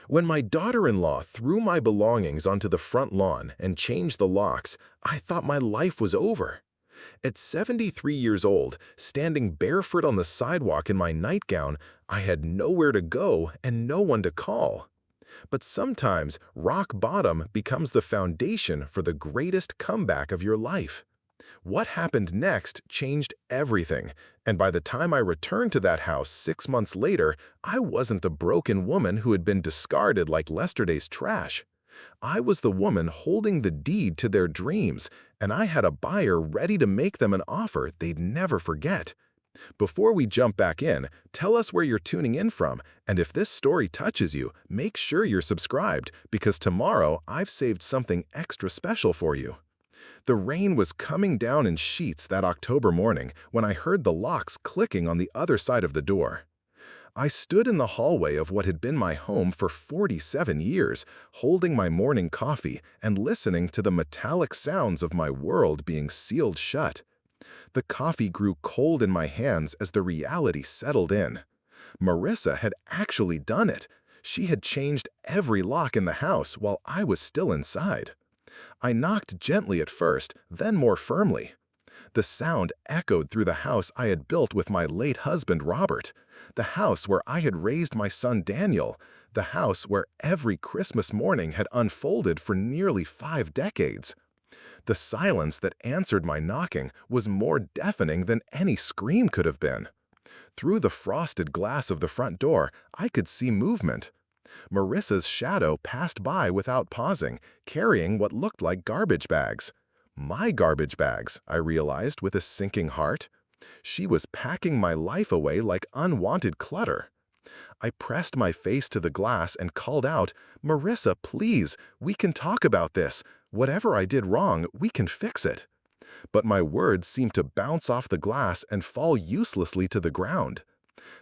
When my daughter-in-law threw my belongings onto the front lawn and changed the locks, I thought my life was over. At 73 years old, standing barefoot on the sidewalk in my nightgown, I had nowhere to go and no one to call. But sometimes rock bottom becomes the foundation for the greatest comeback of your life. What happened next changed everything, and by the time I returned to that house 6 months later, I wasn't the broken woman who had been discarded like yesterday's trash. I was the woman holding the deed to their dreams, and I had a buyer ready to make them an offer they'd never forget. Before we jump back in, tell us where you're tuning in from, and if this story touches you, make sure you're subscribed, because tomorrow I've saved something extra special for you. The rain was coming down in sheets that October morning when I heard the locks clicking on the other side of the door. I stood in the hallway of what had been my home for 47 years, holding my morning coffee and listening to the metallic sounds of my world being sealed shut. The coffee grew cold in my hands as the reality settled in. Marissa had actually done it. She had changed every lock in the house while I was still inside. I knocked gently at first, then more firmly. The sound echoed through the house I had built with my late husband, Robert, the house where I had raised my son, Daniel, the house where every Christmas morning had unfolded for nearly 5 decades. The silence that answered my knocking was more deafening than any scream could have been. Through the frosted glass of the front door, I could see movement. Marissa's shadow passed by without pausing, carrying what looked like garbage bags. My garbage bags, I realized with a sinking heart. She was packing my life away like unwanted clutter. I pressed my face to the glass and called out, "Marissa, please, we can talk about this. Whatever I did wrong, we can fix it." But my words seemed to bounce off the glass and fall uselessly to the ground.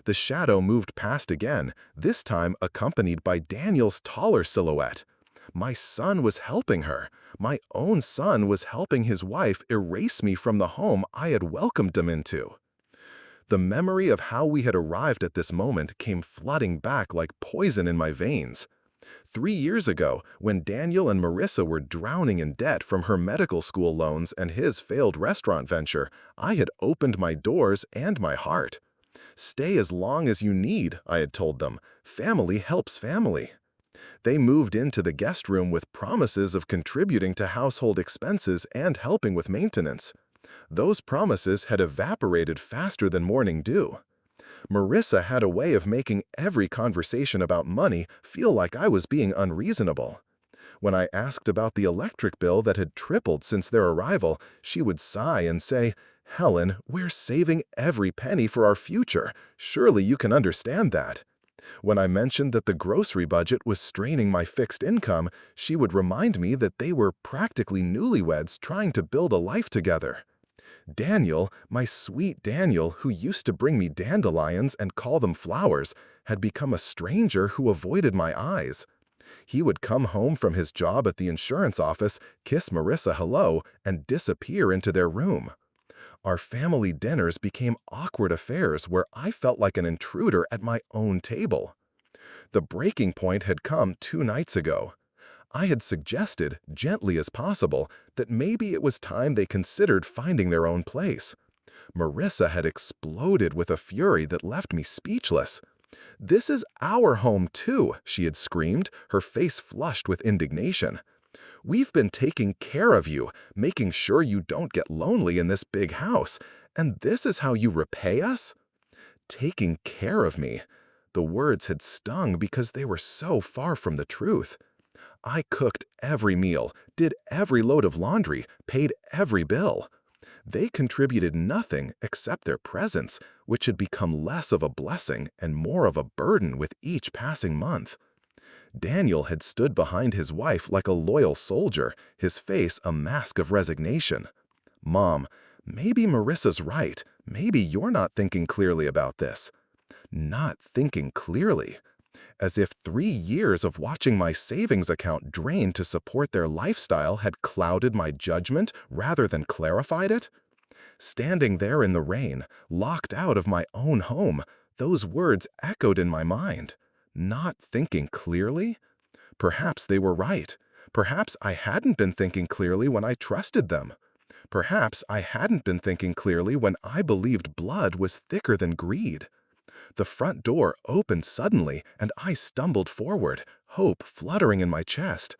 The shadow moved past again, this time accompanied by Daniel's taller silhouette. My son was helping her. My own son was helping his wife erase me from the home I had welcomed him into. The memory of how we had arrived at this moment came flooding back like poison in my veins. 3 years ago, when Daniel and Marissa were drowning in debt from her medical school loans and his failed restaurant venture, I had opened my doors and my heart. "Stay as long as you need," I had told them. "Family helps family." They moved into the guest room with promises of contributing to household expenses and helping with maintenance. Those promises had evaporated faster than morning dew. Marissa had a way of making every conversation about money feel like I was being unreasonable. When I asked about the electric bill that had tripled since their arrival, she would sigh and say, "Helen, we're saving every penny for our future. Surely you can understand that." When I mentioned that the grocery budget was straining my fixed income, she would remind me that they were practically newlyweds trying to build a life together. Daniel, my sweet Daniel, who used to bring me dandelions and call them flowers, had become a stranger who avoided my eyes. He would come home from his job at the insurance office, kiss Marissa hello, and disappear into their room. Our family dinners became awkward affairs where I felt like an intruder at my own table. The breaking point had come 2 nights ago. I had suggested, gently as possible, that maybe it was time they considered finding their own place. Marissa had exploded with a fury that left me speechless. "This is our home too," she had screamed, her face flushed with indignation. "We've been taking care of you, making sure you don't get lonely in this big house, and this is how you repay us?" Taking care of me. The words had stung because they were so far from the truth. I cooked every meal, did every load of laundry, paid every bill. They contributed nothing except their presence, which had become less of a blessing and more of a burden with each passing month. Daniel had stood behind his wife like a loyal soldier, his face a mask of resignation. "Mom, maybe Marissa's right. Maybe you're not thinking clearly about this." Not thinking clearly. As if 3 years of watching my savings account drain to support their lifestyle had clouded my judgment rather than clarified it. Standing there in the rain, locked out of my own home, those words echoed in my mind. Not thinking clearly? Perhaps they were right. Perhaps I hadn't been thinking clearly when I trusted them. Perhaps I hadn't been thinking clearly when I believed blood was thicker than greed. The front door opened suddenly, and I stumbled forward, hope fluttering in my chest.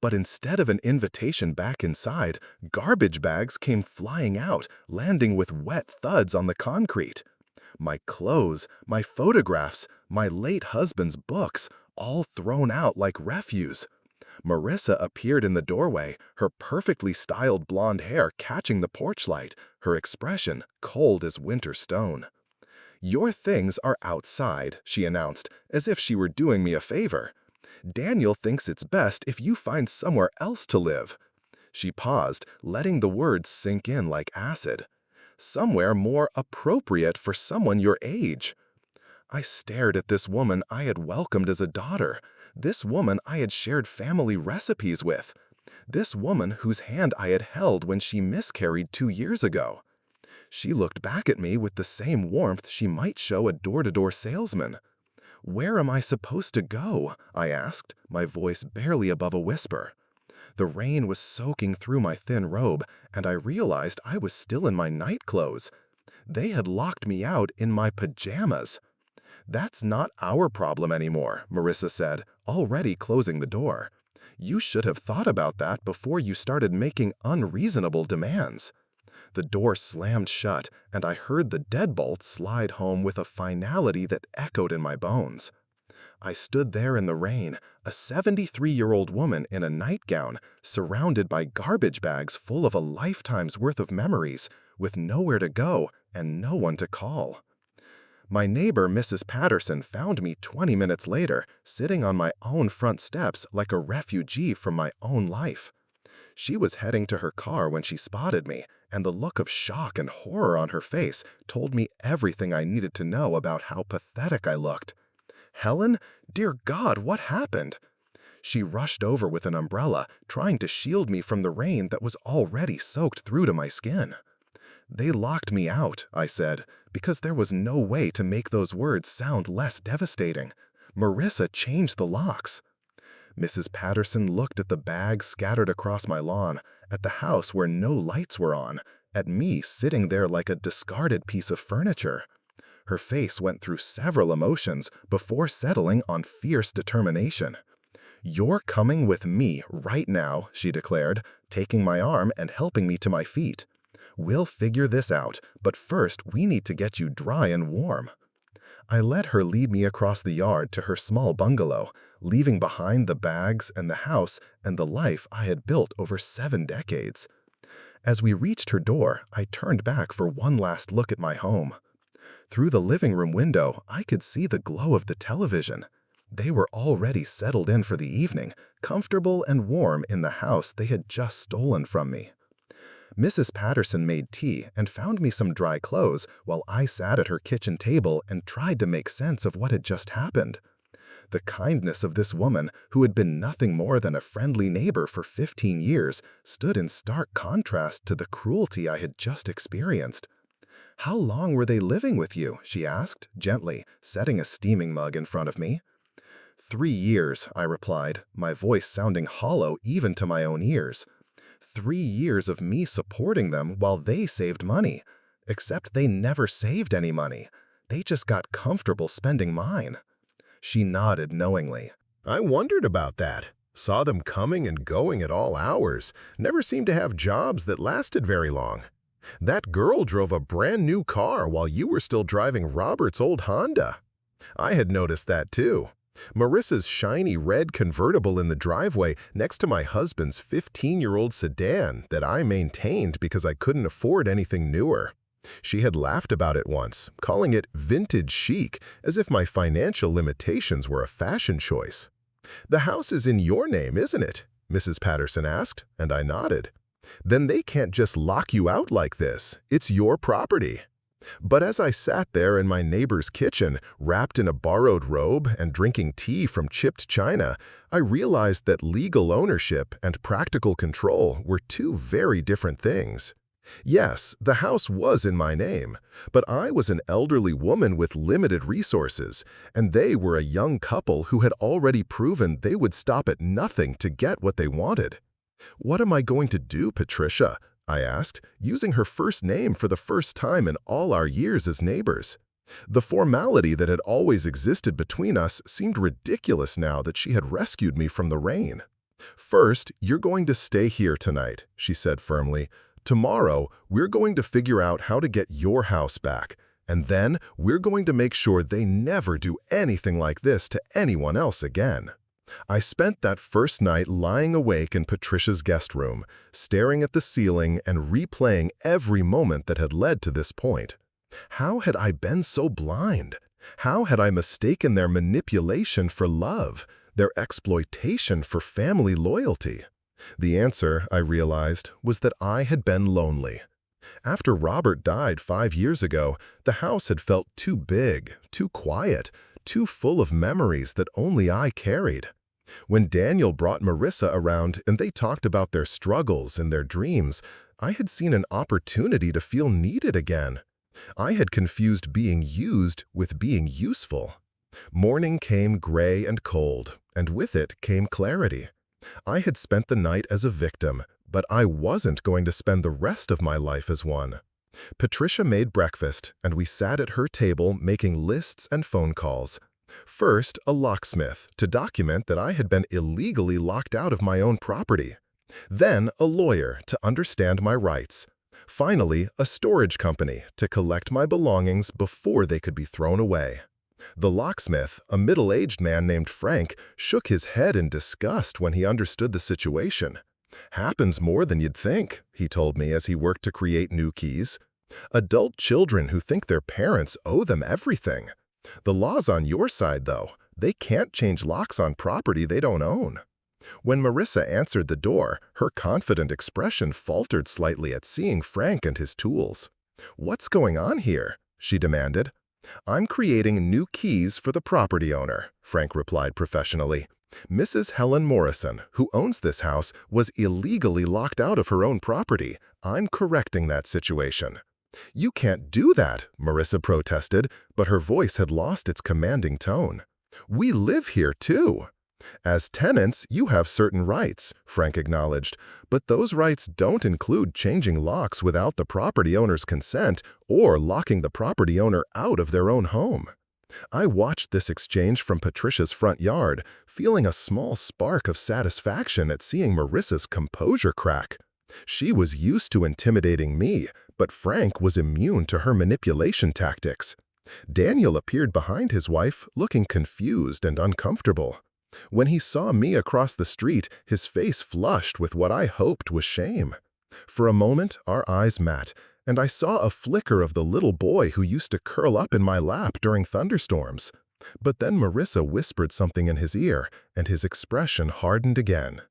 But instead of an invitation back inside, garbage bags came flying out, landing with wet thuds on the concrete. My clothes, my photographs, my late husband's books, all thrown out like refuse. Marissa appeared in the doorway, her perfectly styled blonde hair catching the porch light, her expression cold as winter stone. "Your things are outside," she announced, as if she were doing me a favor. "Daniel thinks it's best if you find somewhere else to live." She paused, letting the words sink in like acid. "Somewhere more appropriate for someone your age." I stared at this woman I had welcomed as a daughter, this woman I had shared family recipes with, this woman whose hand I had held when she miscarried 2 years ago. She looked back at me with the same warmth she might show a door-to-door salesman. "Where am I supposed to go?" I asked, my voice barely above a whisper. The rain was soaking through my thin robe, and I realized I was still in my night clothes. They had locked me out in my pajamas. "That's not our problem anymore," Marissa said, already closing the door. "You should have thought about that before you started making unreasonable demands." The door slammed shut, and I heard the deadbolt slide home with a finality that echoed in my bones. I stood there in the rain, a 73-year-old woman in a nightgown, surrounded by garbage bags full of a lifetime's worth of memories, with nowhere to go and no one to call. My neighbor, Mrs. Patterson, found me 20 minutes later, sitting on my own front steps like a refugee from my own life. She was heading to her car when she spotted me, and the look of shock and horror on her face told me everything I needed to know about how pathetic I looked. "Helen, dear God, what happened?" She rushed over with an umbrella, trying to shield me from the rain that was already soaked through to my skin. "They locked me out," I said, because there was no way to make those words sound less devastating. "Marissa changed the locks." Mrs. Patterson looked at the bags scattered across my lawn, at the house where no lights were on, at me sitting there like a discarded piece of furniture. Her face went through several emotions before settling on fierce determination. "You're coming with me right now," she declared, taking my arm and helping me to my feet. "We'll figure this out, but first we need to get you dry and warm." I let her lead me across the yard to her small bungalow, leaving behind the bags and the house and the life I had built over 7 decades. As we reached her door, I turned back for one last look at my home. Through the living room window, I could see the glow of the television. They were already settled in for the evening, comfortable and warm in the house they had just stolen from me. Mrs. Patterson made tea and found me some dry clothes while I sat at her kitchen table and tried to make sense of what had just happened. The kindness of this woman, who had been nothing more than a friendly neighbor for 15 years, stood in stark contrast to the cruelty I had just experienced. "How long were they living with you?" she asked, gently, setting a steaming mug in front of me. 3 years, I replied, my voice sounding hollow even to my own ears. 3 years of me supporting them while they saved money. Except they never saved any money. They just got comfortable spending mine. She nodded knowingly. I wondered about that. Saw them coming and going at all hours. Never seemed to have jobs that lasted very long. That girl drove a brand new car while you were still driving Robert's old Honda. I had noticed that too. Marissa's shiny red convertible in the driveway next to my husband's 15-year-old sedan that I maintained because I couldn't afford anything newer. She had laughed about it once, calling it vintage chic, as if my financial limitations were a fashion choice. "The house is in your name, isn't it?" Mrs. Patterson asked, and I nodded. "Then they can't just lock you out like this. It's your property." But as I sat there in my neighbor's kitchen, wrapped in a borrowed robe and drinking tea from chipped china, I realized that legal ownership and practical control were two very different things. Yes, the house was in my name, but I was an elderly woman with limited resources, and they were a young couple who had already proven they would stop at nothing to get what they wanted. "What am I going to do, Patricia?" I asked, using her first name for the first time in all our years as neighbors. The formality that had always existed between us seemed ridiculous now that she had rescued me from the rain. "First, you're going to stay here tonight," she said firmly. "Tomorrow, we're going to figure out how to get your house back, and then we're going to make sure they never do anything like this to anyone else again." I spent that first night lying awake in Patricia's guest room, staring at the ceiling and replaying every moment that had led to this point. How had I been so blind? How had I mistaken their manipulation for love, their exploitation for family loyalty? The answer, I realized, was that I had been lonely. After Robert died 5 years ago, the house had felt too big, too quiet, too full of memories that only I carried. When Daniel brought Marissa around and they talked about their struggles and their dreams, I had seen an opportunity to feel needed again. I had confused being used with being useful. Morning came gray and cold, and with it came clarity. I had spent the night as a victim, but I wasn't going to spend the rest of my life as one. Patricia made breakfast, and we sat at her table making lists and phone calls. First, a locksmith to document that I had been illegally locked out of my own property. Then, a lawyer to understand my rights. Finally, a storage company to collect my belongings before they could be thrown away. The locksmith, a middle-aged man named Frank, shook his head in disgust when he understood the situation. "Happens more than you'd think," he told me as he worked to create new keys. "Adult children who think their parents owe them everything. The law's on your side, though. They can't change locks on property they don't own." When Marissa answered the door, her confident expression faltered slightly at seeing Frank and his tools. "What's going on here?" she demanded. "I'm creating new keys for the property owner," Frank replied professionally. "Mrs. Helen Morrison, who owns this house, was illegally locked out of her own property. I'm correcting that situation." "You can't do that," Marissa protested, but her voice had lost its commanding tone. "We live here, too." "As tenants, you have certain rights," Frank acknowledged, "but those rights don't include changing locks without the property owner's consent or locking the property owner out of their own home." I watched this exchange from Patricia's front yard, feeling a small spark of satisfaction at seeing Marissa's composure crack. She was used to intimidating me, but Frank was immune to her manipulation tactics. Daniel appeared behind his wife, looking confused and uncomfortable. When he saw me across the street, his face flushed with what I hoped was shame. For a moment, our eyes met, and I saw a flicker of the little boy who used to curl up in my lap during thunderstorms. But then Marissa whispered something in his ear, and his expression hardened again.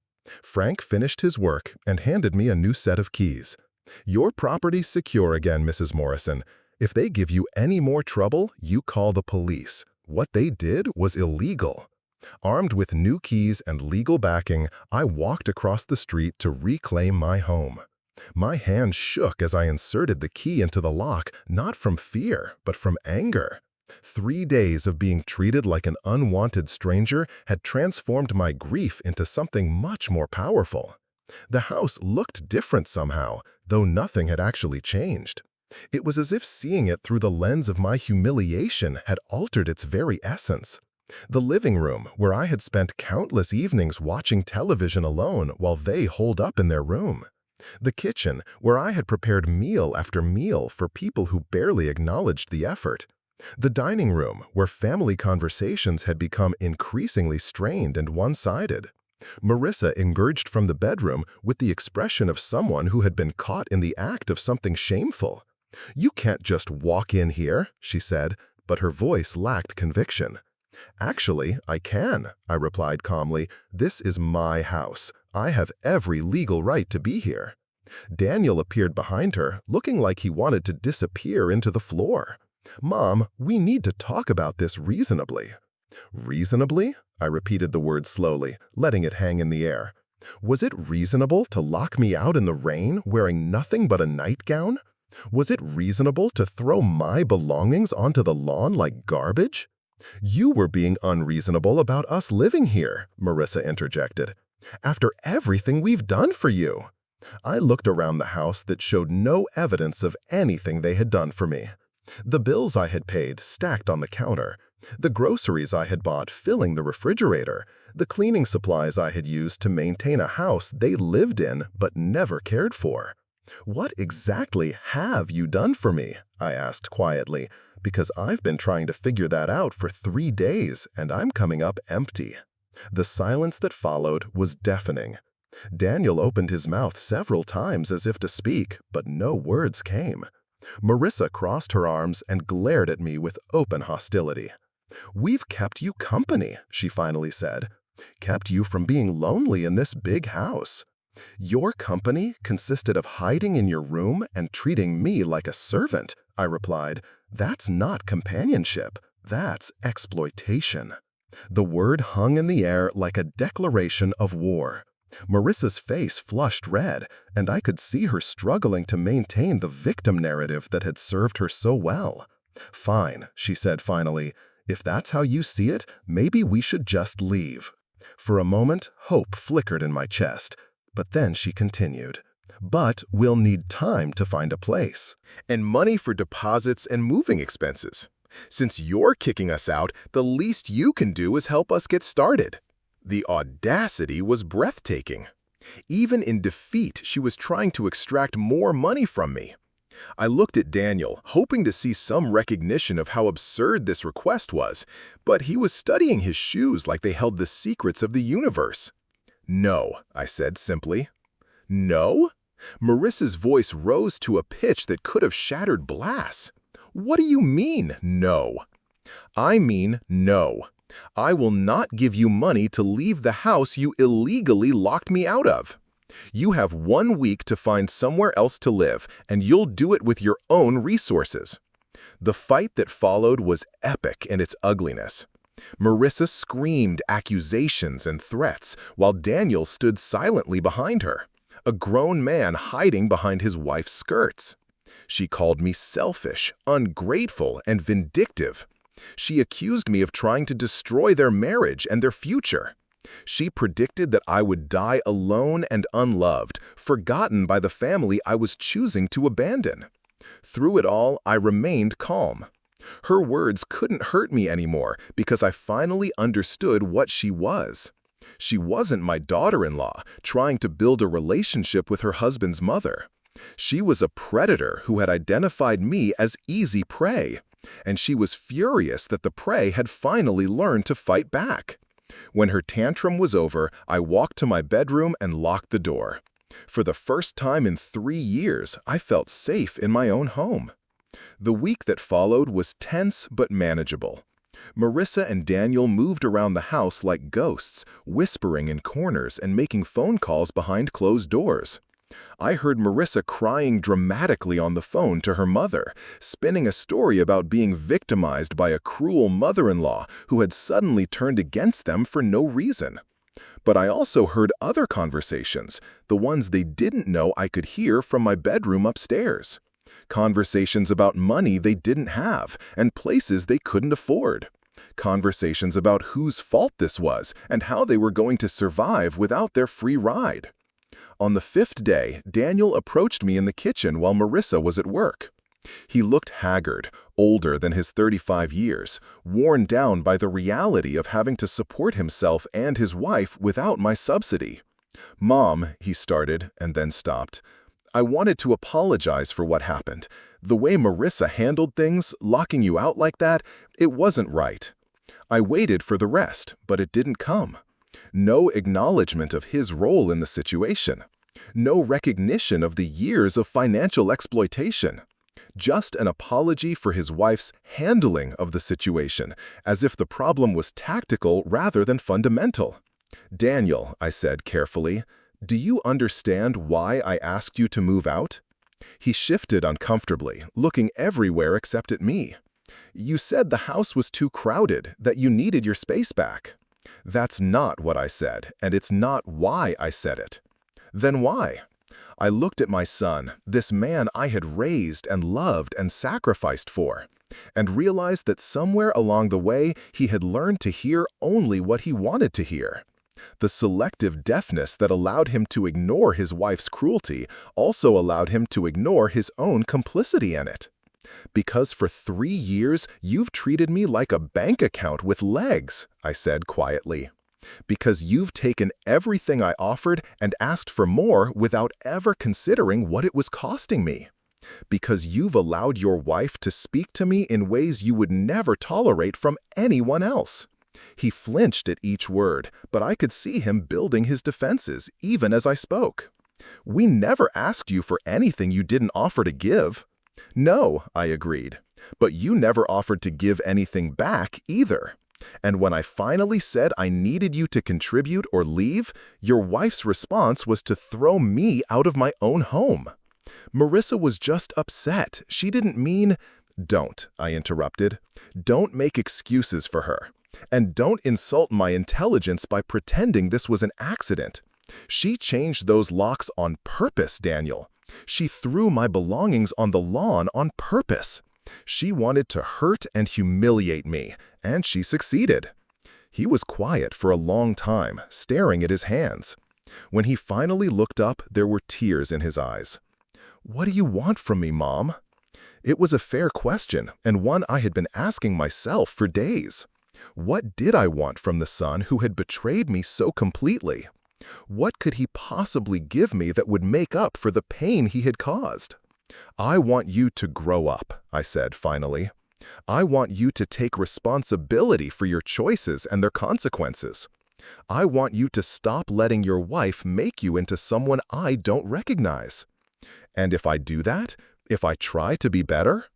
Frank finished his work and handed me a new set of keys. "Your property's secure again, Mrs. Morrison. If they give you any more trouble, you call the police. What they did was illegal." Armed with new keys and legal backing, I walked across the street to reclaim my home. My hand shook as I inserted the key into the lock, not from fear, but from anger. 3 days of being treated like an unwanted stranger had transformed my grief into something much more powerful. The house looked different somehow, though nothing had actually changed. It was as if seeing it through the lens of my humiliation had altered its very essence. The living room, where I had spent countless evenings watching television alone while they holed up in their room. The kitchen, where I had prepared meal after meal for people who barely acknowledged the effort. The dining room, where family conversations had become increasingly strained and one-sided. Marissa emerged from the bedroom with the expression of someone who had been caught in the act of something shameful. "You can't just walk in here," she said, but her voice lacked conviction. "Actually, I can," I replied calmly. "This is my house. I have every legal right to be here." Daniel appeared behind her, looking like he wanted to disappear into the floor. "Mom, we need to talk about this reasonably." "Reasonably?" I repeated the word slowly, letting it hang in the air. Was it reasonable to lock me out in the rain wearing nothing but a nightgown? Was it reasonable to throw my belongings onto the lawn like garbage? You were being unreasonable about us living here, Marissa interjected. After everything we've done for you. I looked around the house that showed no evidence of anything they had done for me. The bills I had paid stacked on the counter, the groceries I had bought filling the refrigerator, the cleaning supplies I had used to maintain a house they lived in but never cared for. What exactly have you done for me? I asked quietly, because I've been trying to figure that out for 3 days and I'm coming up empty. The silence that followed was deafening. Daniel opened his mouth several times as if to speak, but no words came. Marissa crossed her arms and glared at me with open hostility. "We've kept you company," she finally said. "Kept you from being lonely in this big house. Your company consisted of hiding in your room and treating me like a servant," I replied. "That's not companionship. That's exploitation." The word hung in the air like a declaration of war. Marissa's face flushed red, and I could see her struggling to maintain the victim narrative that had served her so well. "Fine," she said finally. "If that's how you see it, maybe we should just leave." For a moment, hope flickered in my chest, but then she continued. "But we'll need time to find a place. And money for deposits and moving expenses. Since you're kicking us out, the least you can do is help us get started." The audacity was breathtaking. Even in defeat, she was trying to extract more money from me. I looked at Daniel, hoping to see some recognition of how absurd this request was, but he was studying his shoes like they held the secrets of the universe. "No," I said simply. "No?" Marissa's voice rose to a pitch that could have shattered glass. "What do you mean, no?" "I mean no. I will not give you money to leave the house you illegally locked me out of. You have 1 week to find somewhere else to live, and you'll do it with your own resources." The fight that followed was epic in its ugliness. Marissa screamed accusations and threats, while Daniel stood silently behind her, a grown man hiding behind his wife's skirts. She called me selfish, ungrateful, and vindictive. She accused me of trying to destroy their marriage and their future. She predicted that I would die alone and unloved, forgotten by the family I was choosing to abandon. Through it all, I remained calm. Her words couldn't hurt me anymore because I finally understood what she was. She wasn't my daughter-in-law, trying to build a relationship with her husband's mother. She was a predator who had identified me as easy prey, and she was furious that the prey had finally learned to fight back. When her tantrum was over, I walked to my bedroom and locked the door. For the first time in 3 years, I felt safe in my own home. The week that followed was tense but manageable. Marissa and Daniel moved around the house like ghosts, whispering in corners and making phone calls behind closed doors. I heard Marissa crying dramatically on the phone to her mother, spinning a story about being victimized by a cruel mother-in-law who had suddenly turned against them for no reason. But I also heard other conversations, the ones they didn't know I could hear from my bedroom upstairs. Conversations about money they didn't have and places they couldn't afford. Conversations about whose fault this was and how they were going to survive without their free ride. On the 5th day, Daniel approached me in the kitchen while Marissa was at work. He looked haggard, older than his 35 years, worn down by the reality of having to support himself and his wife without my subsidy. "Mom," he started and then stopped. "I wanted to apologize for what happened. The way Marissa handled things, locking you out like that, it wasn't right." I waited for the rest, but it didn't come. No acknowledgement of his role in the situation. No recognition of the years of financial exploitation. Just an apology for his wife's handling of the situation, as if the problem was tactical rather than fundamental. "Daniel," I said carefully, "do you understand why I asked you to move out?" He shifted uncomfortably, looking everywhere except at me. "You said the house was too crowded, that you needed your space back." That's not what I said, and it's not why I said it. Then why? I looked at my son, this man I had raised and loved and sacrificed for, and realized that somewhere along the way he had learned to hear only what he wanted to hear. The selective deafness that allowed him to ignore his wife's cruelty also allowed him to ignore his own complicity in it. Because for 3 years you've treated me like a bank account with legs, I said quietly. Because you've taken everything I offered and asked for more without ever considering what it was costing me. Because you've allowed your wife to speak to me in ways you would never tolerate from anyone else. He flinched at each word, but I could see him building his defenses, even as I spoke. We never asked you for anything you didn't offer to give. No, I agreed, but you never offered to give anything back either. And when I finally said I needed you to contribute or leave, your wife's response was to throw me out of my own home. Marissa was just upset. She didn't mean— Don't, I interrupted. Don't make excuses for her. And don't insult my intelligence by pretending this was an accident. She changed those locks on purpose, Daniel. She threw my belongings on the lawn on purpose. She wanted to hurt and humiliate me, and she succeeded. He was quiet for a long time, staring at his hands. When he finally looked up, there were tears in his eyes. "What do you want from me, Mom?" It was a fair question, and one I had been asking myself for days. What did I want from the son who had betrayed me so completely? What could he possibly give me that would make up for the pain he had caused? "I want you to grow up," I said finally. "I want you to take responsibility for your choices and their consequences. I want you to stop letting your wife make you into someone I don't recognize. And if I do that, if I try to be better?"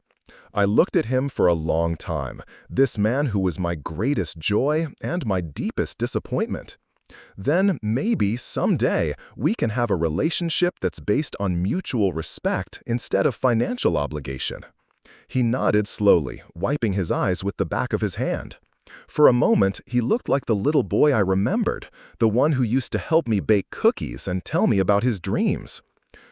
I looked at him for a long time, this man who was my greatest joy and my deepest disappointment. Then maybe someday we can have a relationship that's based on mutual respect instead of financial obligation. He nodded slowly, wiping his eyes with the back of his hand. For a moment, he looked like the little boy I remembered, the one who used to help me bake cookies and tell me about his dreams.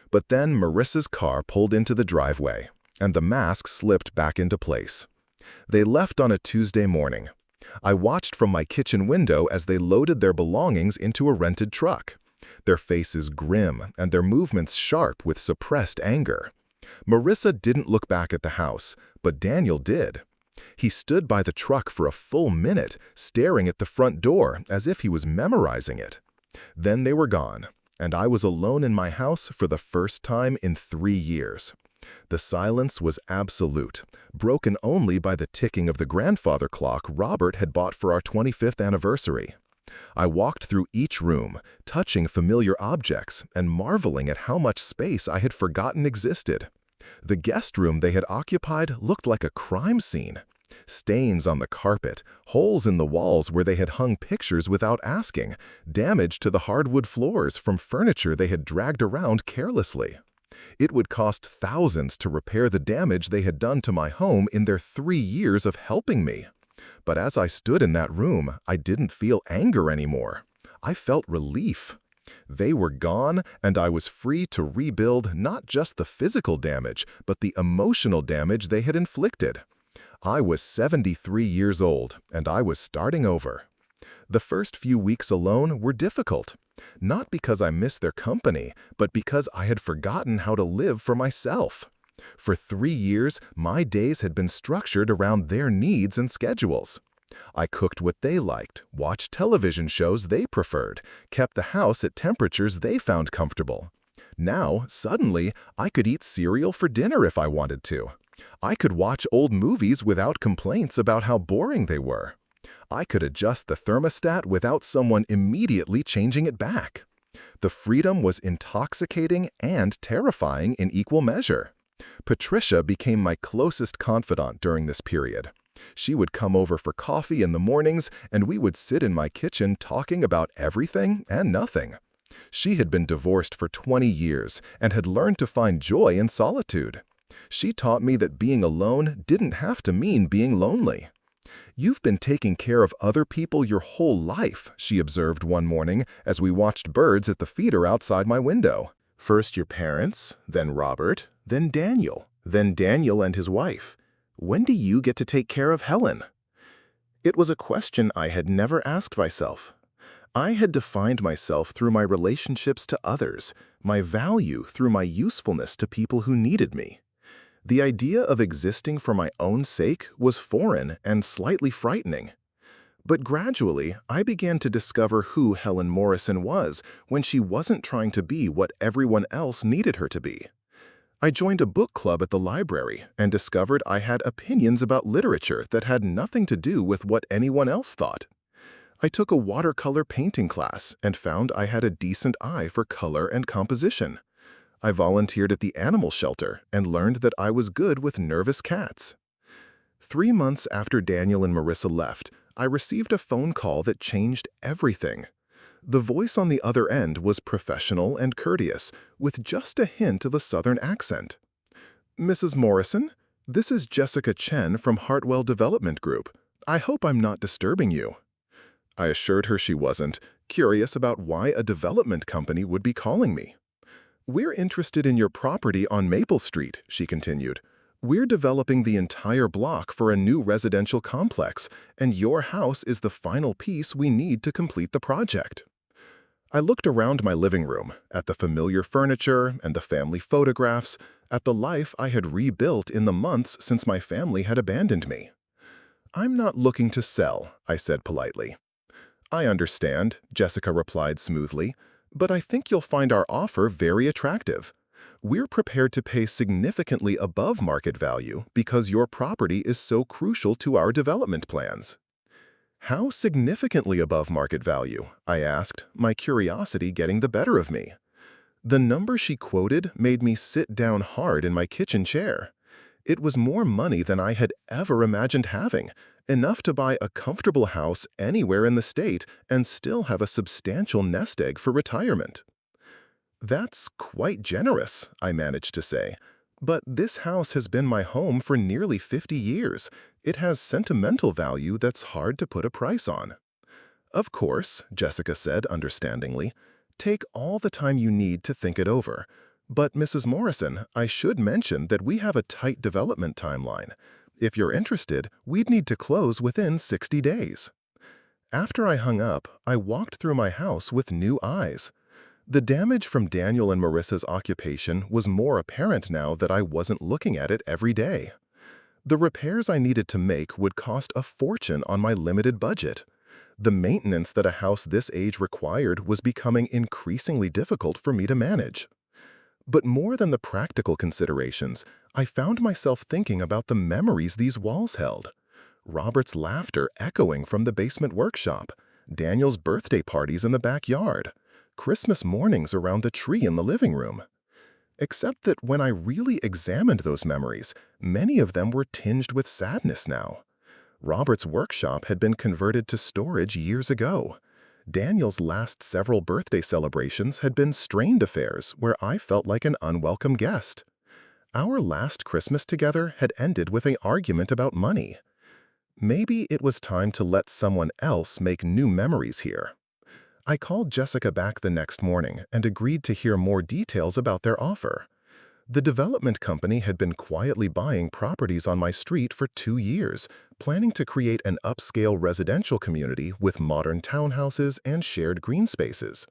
But then Marissa's car pulled into the driveway, and the mask slipped back into place. They left on a Tuesday morning. I watched from my kitchen window as they loaded their belongings into a rented truck, their faces grim and their movements sharp with suppressed anger. Marissa didn't look back at the house, but Daniel did. He stood by the truck for a full minute, staring at the front door as if he was memorizing it. Then they were gone, and I was alone in my house for the first time in 3 years. The silence was absolute, broken only by the ticking of the grandfather clock Robert had bought for our 25th anniversary. I walked through each room, touching familiar objects and marveling at how much space I had forgotten existed. The guest room they had occupied looked like a crime scene. Stains on the carpet, holes in the walls where they had hung pictures without asking, damage to the hardwood floors from furniture they had dragged around carelessly. It would cost thousands to repair the damage they had done to my home in their 3 years of helping me. But as I stood in that room, I didn't feel anger anymore. I felt relief. They were gone, and I was free to rebuild not just the physical damage, but the emotional damage they had inflicted. I was 73 years old, and I was starting over. The first few weeks alone were difficult. Not because I missed their company, but because I had forgotten how to live for myself. For 3 years, my days had been structured around their needs and schedules. I cooked what they liked, watched television shows they preferred, kept the house at temperatures they found comfortable. Now, suddenly, I could eat cereal for dinner if I wanted to. I could watch old movies without complaints about how boring they were. I could adjust the thermostat without someone immediately changing it back. The freedom was intoxicating and terrifying in equal measure. Patricia became my closest confidant during this period. She would come over for coffee in the mornings, and we would sit in my kitchen talking about everything and nothing. She had been divorced for 20 years and had learned to find joy in solitude. She taught me that being alone didn't have to mean being lonely. "You've been taking care of other people your whole life," she observed one morning as we watched birds at the feeder outside my window. "First your parents, then Robert, then Daniel and his wife. When do you get to take care of Helen?" It was a question I had never asked myself. I had defined myself through my relationships to others, my value through my usefulness to people who needed me. The idea of existing for my own sake was foreign and slightly frightening. But gradually, I began to discover who Helen Morrison was when she wasn't trying to be what everyone else needed her to be. I joined a book club at the library and discovered I had opinions about literature that had nothing to do with what anyone else thought. I took a watercolor painting class and found I had a decent eye for color and composition. I volunteered at the animal shelter and learned that I was good with nervous cats. 3 months after Daniel and Marissa left, I received a phone call that changed everything. The voice on the other end was professional and courteous, with just a hint of a southern accent. "Mrs. Morrison, this is Jessica Chen from Hartwell Development Group. I hope I'm not disturbing you." I assured her she wasn't, curious about why a development company would be calling me. "We're interested in your property on Maple Street," she continued. "We're developing the entire block for a new residential complex, and your house is the final piece we need to complete the project." I looked around my living room, at the familiar furniture and the family photographs, at the life I had rebuilt in the months since my family had abandoned me. "I'm not looking to sell," I said politely. "I understand," Jessica replied smoothly, "but I think you'll find our offer very attractive. We're prepared to pay significantly above market value because your property is so crucial to our development plans." "How significantly above market value?" I asked, my curiosity getting the better of me. The number she quoted made me sit down hard in my kitchen chair. It was more money than I had ever imagined having, enough to buy a comfortable house anywhere in the state and still have a substantial nest egg for retirement. "That's quite generous," I managed to say. "But this house has been my home for nearly 50 years. It has sentimental value that's hard to put a price on." "Of course," Jessica said understandingly. "Take all the time you need to think it over. But, Mrs. Morrison, I should mention that we have a tight development timeline. If you're interested, we'd need to close within 60 days. After I hung up, I walked through my house with new eyes. The damage from Daniel and Marissa's occupation was more apparent now that I wasn't looking at it every day. The repairs I needed to make would cost a fortune on my limited budget. The maintenance that a house this age required was becoming increasingly difficult for me to manage. But more than the practical considerations, I found myself thinking about the memories these walls held. Robert's laughter echoing from the basement workshop, Daniel's birthday parties in the backyard, Christmas mornings around the tree in the living room. Except that when I really examined those memories, many of them were tinged with sadness now. Robert's workshop had been converted to storage years ago. Daniel's last several birthday celebrations had been strained affairs where I felt like an unwelcome guest. Our last Christmas together had ended with an argument about money. Maybe it was time to let someone else make new memories here. I called Jessica back the next morning and agreed to hear more details about their offer. The development company had been quietly buying properties on my street for 2 years, planning to create an upscale residential community with modern townhouses and shared green spaces.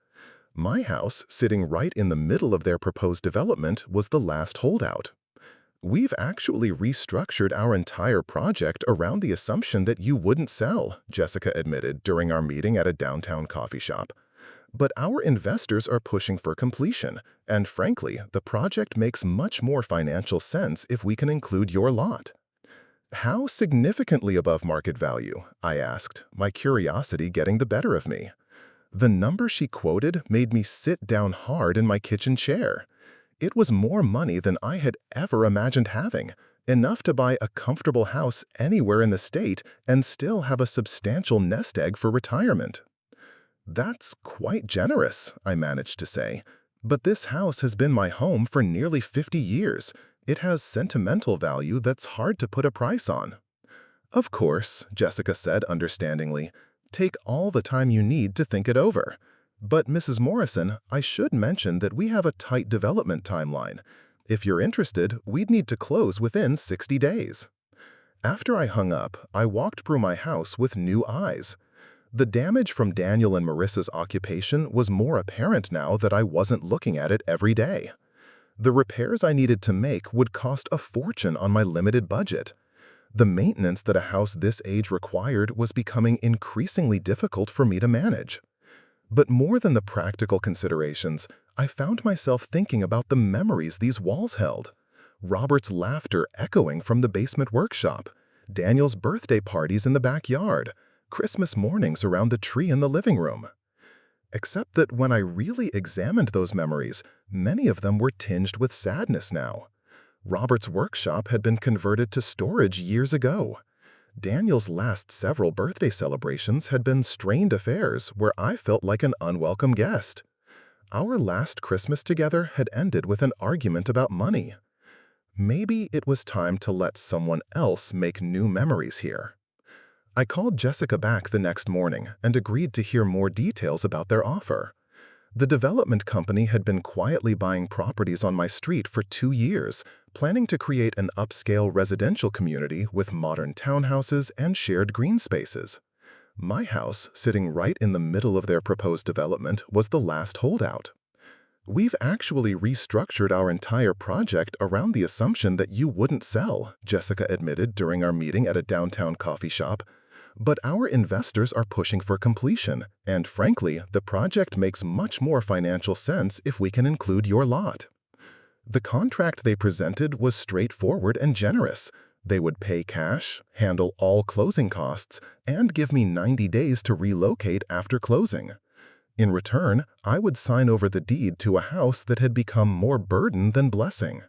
My house, sitting right in the middle of their proposed development, was the last holdout. "We've actually restructured our entire project around the assumption that you wouldn't sell," Jessica admitted during our meeting at a downtown coffee shop. "But our investors are pushing for completion, and frankly, the project makes much more financial sense if we can include your lot." "How significantly above market value?" I asked, my curiosity getting the better of me. The number she quoted made me sit down hard in my kitchen chair. It was more money than I had ever imagined having, enough to buy a comfortable house anywhere in the state and still have a substantial nest egg for retirement. "That's quite generous," I managed to say. "But this house has been my home for nearly 50 years. It has sentimental value that's hard to put a price on." "Of course," Jessica said understandingly. "Take all the time you need to think it over. But, Mrs. Morrison, I should mention that we have a tight development timeline. If you're interested, we'd need to close within 60 days." After I hung up, I walked through my house with new eyes. The damage from Daniel and Marissa's occupation was more apparent now that I wasn't looking at it every day. The repairs I needed to make would cost a fortune on my limited budget. The maintenance that a house this age required was becoming increasingly difficult for me to manage. But more than the practical considerations, I found myself thinking about the memories these walls held. Robert's laughter echoing from the basement workshop, Daniel's birthday parties in the backyard, Christmas mornings around the tree in the living room. Except that when I really examined those memories, many of them were tinged with sadness now. Robert's workshop had been converted to storage years ago. Daniel's last several birthday celebrations had been strained affairs where I felt like an unwelcome guest. Our last Christmas together had ended with an argument about money. Maybe it was time to let someone else make new memories here. I called Jessica back the next morning and agreed to hear more details about their offer. The development company had been quietly buying properties on my street for 2 years, planning to create an upscale residential community with modern townhouses and shared green spaces. My house, sitting right in the middle of their proposed development, was the last holdout. "We've actually restructured our entire project around the assumption that you wouldn't sell," Jessica admitted during our meeting at a downtown coffee shop. "But our investors are pushing for completion, and frankly, the project makes much more financial sense if we can include your lot." The contract they presented was straightforward and generous. They would pay cash, handle all closing costs, and give me 90 days to relocate after closing. In return, I would sign over the deed to a house that had become more burden than blessing.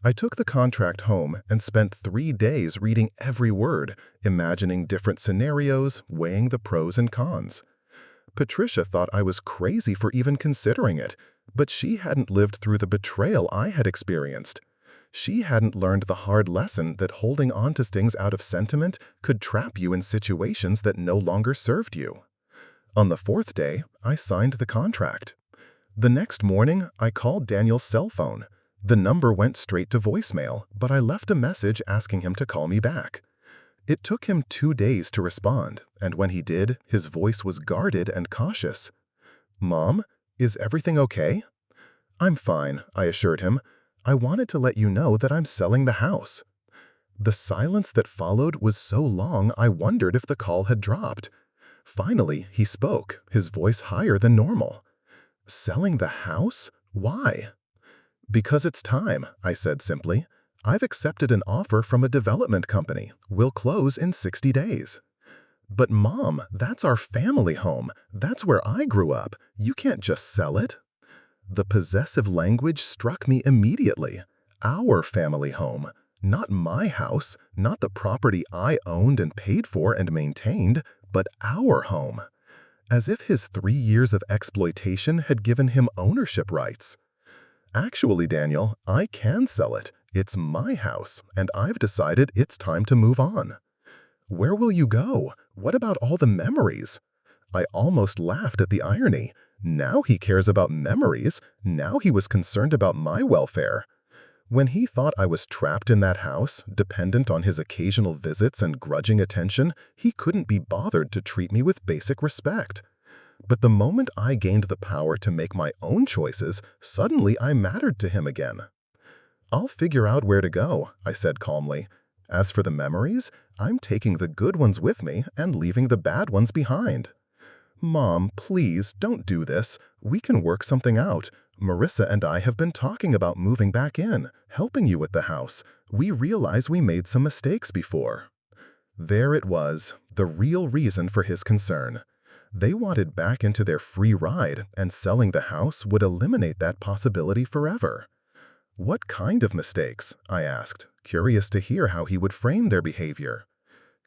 I took the contract home and spent 3 days reading every word, imagining different scenarios, weighing the pros and cons. Patricia thought I was crazy for even considering it, but she hadn't lived through the betrayal I had experienced. She hadn't learned the hard lesson that holding on to things out of sentiment could trap you in situations that no longer served you. On the 4th day, I signed the contract. The next morning, I called Daniel's cell phone. The number went straight to voicemail, but I left a message asking him to call me back. It took him 2 days to respond, and when he did, his voice was guarded and cautious. "Mom, is everything okay?" "I'm fine," I assured him. "I wanted to let you know that I'm selling the house." The silence that followed was so long I wondered if the call had dropped. Finally, he spoke, his voice higher than normal. "Selling the house? Why?" "Because it's time," I said simply. "I've accepted an offer from a development company. We'll close in 60 days." "But Mom, that's our family home. That's where I grew up. You can't just sell it." The possessive language struck me immediately. Our family home. Not my house, not the property I owned and paid for and maintained, but our home. As if his 3 years of exploitation had given him ownership rights. "Actually, Daniel, I can sell it. It's my house, and I've decided it's time to move on." "Where will you go? What about all the memories?" I almost laughed at the irony. Now he cares about memories. Now he was concerned about my welfare. When he thought I was trapped in that house, dependent on his occasional visits and grudging attention, he couldn't be bothered to treat me with basic respect. But the moment I gained the power to make my own choices, suddenly I mattered to him again. "I'll figure out where to go," I said calmly. "As for the memories, I'm taking the good ones with me and leaving the bad ones behind." "Mom, please, don't do this. We can work something out. Marissa and I have been talking about moving back in, helping you with the house. We realize we made some mistakes before." There it was, the real reason for his concern. They wanted back into their free ride, and selling the house would eliminate that possibility forever. "What kind of mistakes?" I asked, curious to hear how he would frame their behavior.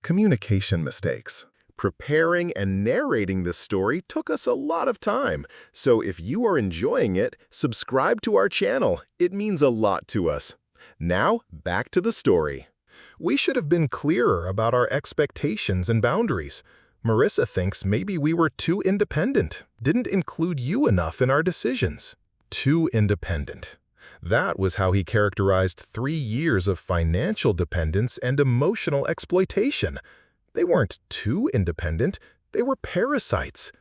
"Communication mistakes." Preparing and narrating this story took us a lot of time, so if you are enjoying it, subscribe to our channel. It means a lot to us. Now, back to the story. We should have been clearer about our expectations and boundaries. Marissa thinks maybe we were too independent, didn't include you enough in our decisions. Too independent. That was how he characterized 3 years of financial dependence and emotional exploitation. They weren't too independent, they were parasites.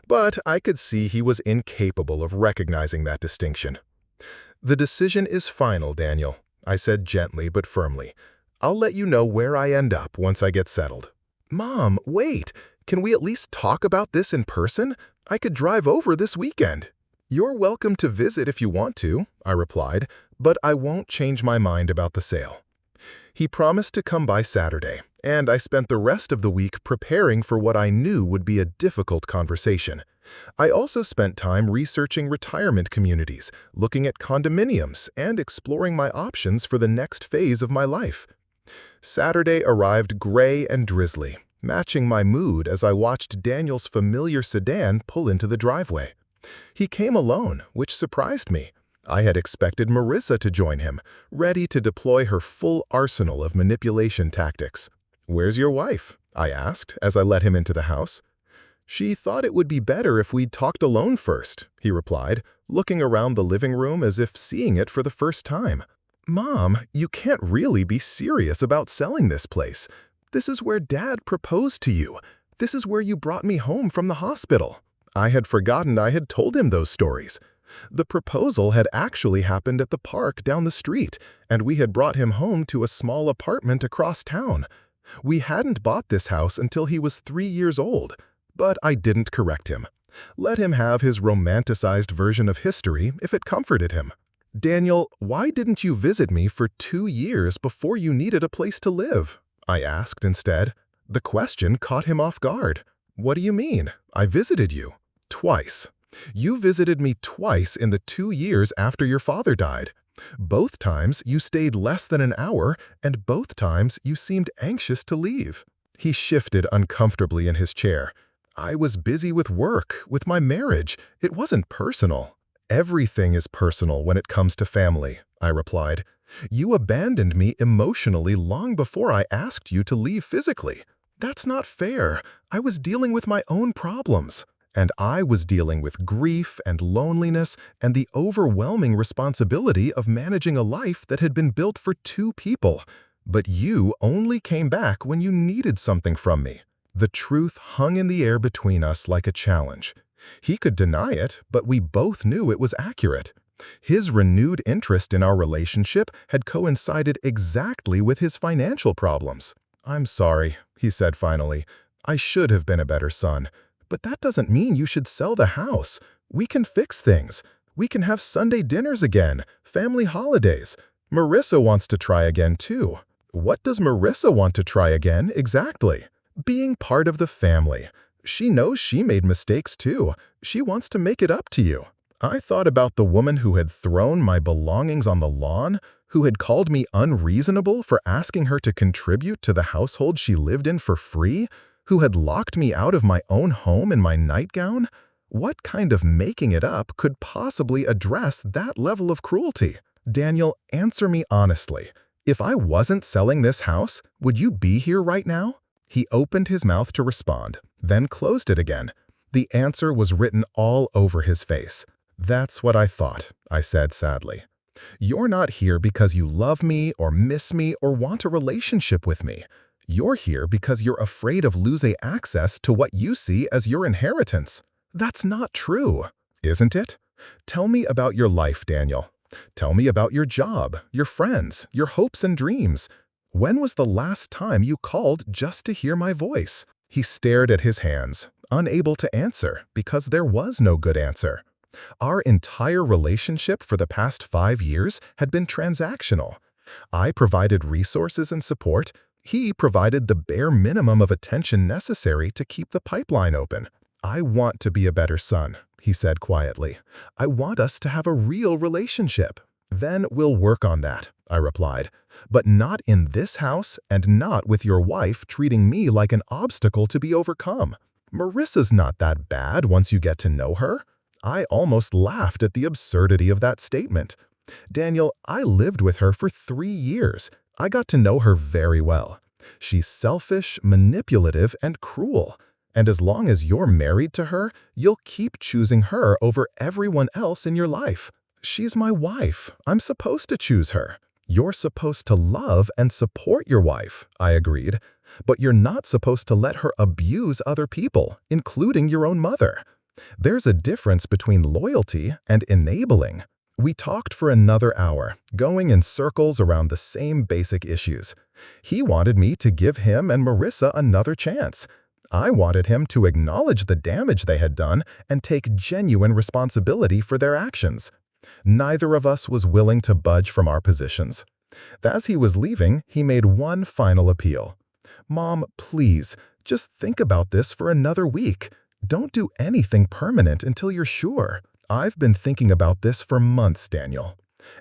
But I could see he was incapable of recognizing that distinction. "The decision is final, Daniel," I said gently but firmly. "I'll let you know where I end up once I get settled." "Mom, wait! Can we at least talk about this in person? I could drive over this weekend." "You're welcome to visit if you want to," I replied, "but I won't change my mind about the sale." He promised to come by Saturday, and I spent the rest of the week preparing for what I knew would be a difficult conversation. I also spent time researching retirement communities, looking at condominiums, and exploring my options for the next phase of my life. Saturday arrived gray and drizzly, matching my mood as I watched Daniel's familiar sedan pull into the driveway. He came alone, which surprised me. I had expected Marissa to join him, ready to deploy her full arsenal of manipulation tactics. "Where's your wife?" I asked as I let him into the house. "She thought it would be better if we'd talked alone first," he replied, looking around the living room as if seeing it for the first time. "Mom, you can't really be serious about selling this place. This is where Dad proposed to you. This is where you brought me home from the hospital." I had forgotten I had told him those stories. The proposal had actually happened at the park down the street, and we had brought him home to a small apartment across town. We hadn't bought this house until he was 3 years old, but I didn't correct him. Let him have his romanticized version of history if it comforted him. "Daniel, why didn't you visit me for 2 years before you needed a place to live?" I asked instead. The question caught him off guard. "What do you mean? I visited you." "Twice. You visited me twice in the 2 years after your father died. Both times you stayed less than an hour, and both times you seemed anxious to leave." He shifted uncomfortably in his chair. "I was busy with work, with my marriage. It wasn't personal." "Everything is personal when it comes to family," I replied. "You abandoned me emotionally long before I asked you to leave physically. That's not fair. I was dealing with my own problems. And I was dealing with grief and loneliness and the overwhelming responsibility of managing a life that had been built for 2 people. But you only came back when you needed something from me." The truth hung in the air between us like a challenge. He could deny it, but we both knew it was accurate. His renewed interest in our relationship had coincided exactly with his financial problems. "I'm sorry," he said finally. "I should have been a better son. But that doesn't mean you should sell the house. We can fix things. We can have Sunday dinners again, family holidays. Marissa wants to try again too." "What does Marissa want to try again exactly?" "Being part of the family. She knows she made mistakes too. She wants to make it up to you." I thought about the woman who had thrown my belongings on the lawn, who had called me unreasonable for asking her to contribute to the household she lived in for free, who had locked me out of my own home in my nightgown. What kind of making it up could possibly address that level of cruelty? "Daniel, answer me honestly. If I wasn't selling this house, would you be here right now?" He opened his mouth to respond, then closed it again. The answer was written all over his face. "That's what I thought," I said sadly. "You're not here because you love me or miss me or want a relationship with me. You're here because you're afraid of losing access to what you see as your inheritance." That's not true, isn't it? Tell me about your life, Daniel. Tell me about your job, your friends, your hopes and dreams. When was the last time you called just to hear my voice? He stared at his hands, unable to answer because there was no good answer. Our entire relationship for the past 5 years had been transactional. I provided resources and support. He provided the bare minimum of attention necessary to keep the pipeline open. "I want to be a better son," he said quietly. "I want us to have a real relationship." "Then we'll work on that," I replied. "But not in this house and not with your wife treating me like an obstacle to be overcome. Marissa's not that bad once you get to know her." I almost laughed at the absurdity of that statement. "Daniel, I lived with her for 3 years. I got to know her very well. She's selfish, manipulative, and cruel. And as long as you're married to her, you'll keep choosing her over everyone else in your life. She's my wife. I'm supposed to choose her. You're supposed to love and support your wife, I agreed. But you're not supposed to let her abuse other people, including your own mother. There's a difference between loyalty and enabling. We talked for another hour, going in circles around the same basic issues. He wanted me to give him and Marissa another chance. I wanted him to acknowledge the damage they had done and take genuine responsibility for their actions. Neither of us was willing to budge from our positions. As he was leaving, he made one final appeal. "Mom, please, just think about this for another week. Don't do anything permanent until you're sure." I've been thinking about this for months, Daniel.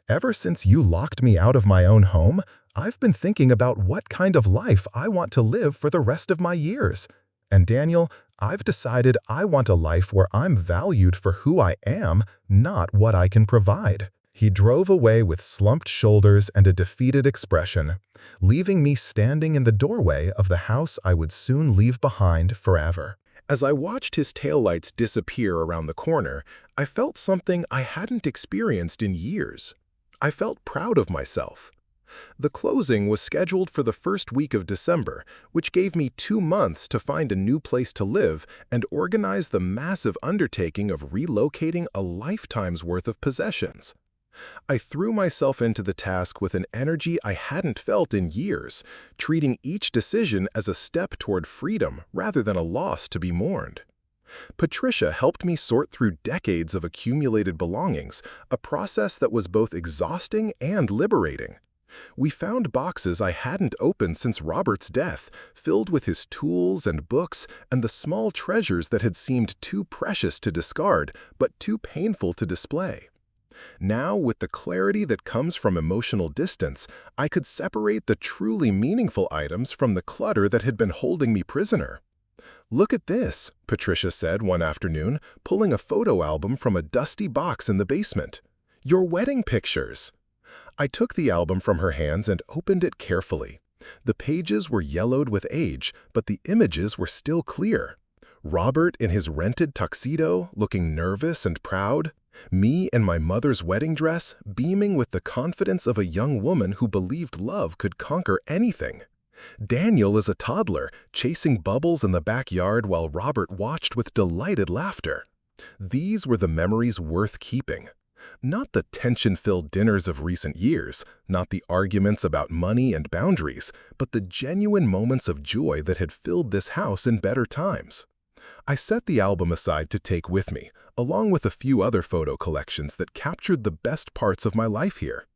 Ever since you locked me out of my own home, I've been thinking about what kind of life I want to live for the rest of my years. And Daniel, I've decided I want a life where I'm valued for who I am, not what I can provide. He drove away with slumped shoulders and a defeated expression, leaving me standing in the doorway of the house I would soon leave behind forever. As I watched his taillights disappear around the corner, I felt something I hadn't experienced in years. I felt proud of myself. The closing was scheduled for the first week of December, which gave me 2 months to find a new place to live and organize the massive undertaking of relocating a lifetime's worth of possessions. I threw myself into the task with an energy I hadn't felt in years, treating each decision as a step toward freedom rather than a loss to be mourned. Patricia helped me sort through decades of accumulated belongings, a process that was both exhausting and liberating. We found boxes I hadn't opened since Robert's death, filled with his tools and books and the small treasures that had seemed too precious to discard, but too painful to display. Now, with the clarity that comes from emotional distance, I could separate the truly meaningful items from the clutter that had been holding me prisoner. "Look at this," Patricia said one afternoon, pulling a photo album from a dusty box in the basement. "Your wedding pictures." I took the album from her hands and opened it carefully. The pages were yellowed with age, but the images were still clear. Robert in his rented tuxedo, looking nervous and proud. Me in my mother's wedding dress, beaming with the confidence of a young woman who believed love could conquer anything. Daniel as a toddler, chasing bubbles in the backyard while Robert watched with delighted laughter. These were the memories worth keeping. Not the tension-filled dinners of recent years, not the arguments about money and boundaries, but the genuine moments of joy that had filled this house in better times. I set the album aside to take with me, along with a few other photo collections that captured the best parts of my life here.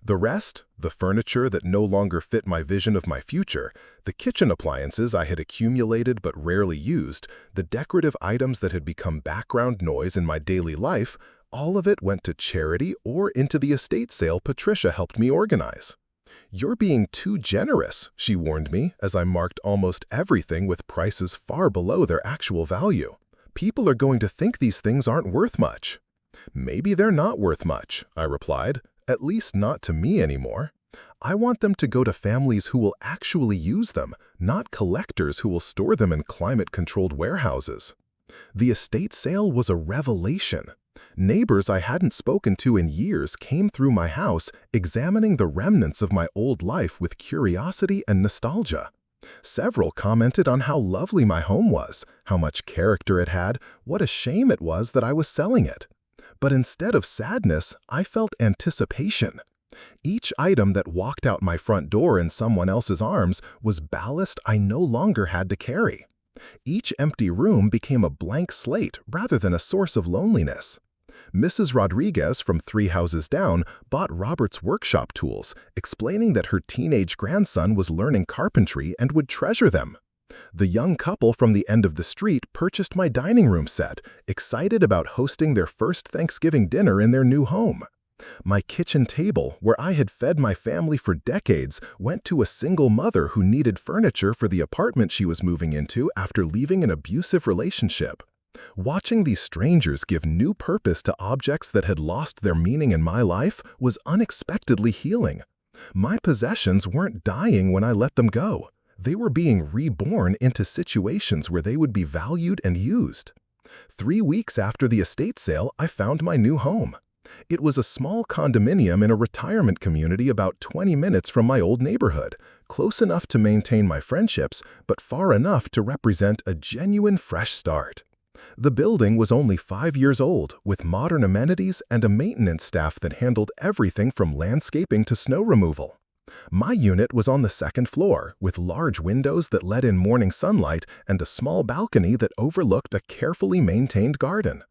The rest, the furniture that no longer fit my vision of my future, the kitchen appliances I had accumulated but rarely used, the decorative items that had become background noise in my daily life, all of it went to charity or into the estate sale Patricia helped me organize. "You're being too generous," she warned me as I marked almost everything with prices far below their actual value. "People are going to think these things aren't worth much." "Maybe they're not worth much," I replied, "at least not to me anymore. I want them to go to families who will actually use them, not collectors who will store them in climate-controlled warehouses." The estate sale was a revelation. Neighbors I hadn't spoken to in years came through my house, examining the remnants of my old life with curiosity and nostalgia. Several commented on how lovely my home was, how much character it had, what a shame it was that I was selling it. But instead of sadness, I felt anticipation. Each item that walked out my front door in someone else's arms was ballast I no longer had to carry. Each empty room became a blank slate rather than a source of loneliness. Mrs. Rodriguez from 3 houses down bought Robert's workshop tools, explaining that her teenage grandson was learning carpentry and would treasure them. The young couple from the end of the street purchased my dining room set, excited about hosting their first Thanksgiving dinner in their new home. My kitchen table, where I had fed my family for decades, went to a single mother who needed furniture for the apartment she was moving into after leaving an abusive relationship. Watching these strangers give new purpose to objects that had lost their meaning in my life was unexpectedly healing. My possessions weren't dying when I let them go. They were being reborn into situations where they would be valued and used. 3 weeks after the estate sale, I found my new home. It was a small condominium in a retirement community about 20 minutes from my old neighborhood, close enough to maintain my friendships, but far enough to represent a genuine fresh start. The building was only 5 years old, with modern amenities and a maintenance staff that handled everything from landscaping to snow removal. My unit was on the second floor, with large windows that let in morning sunlight and a small balcony that overlooked a carefully maintained garden.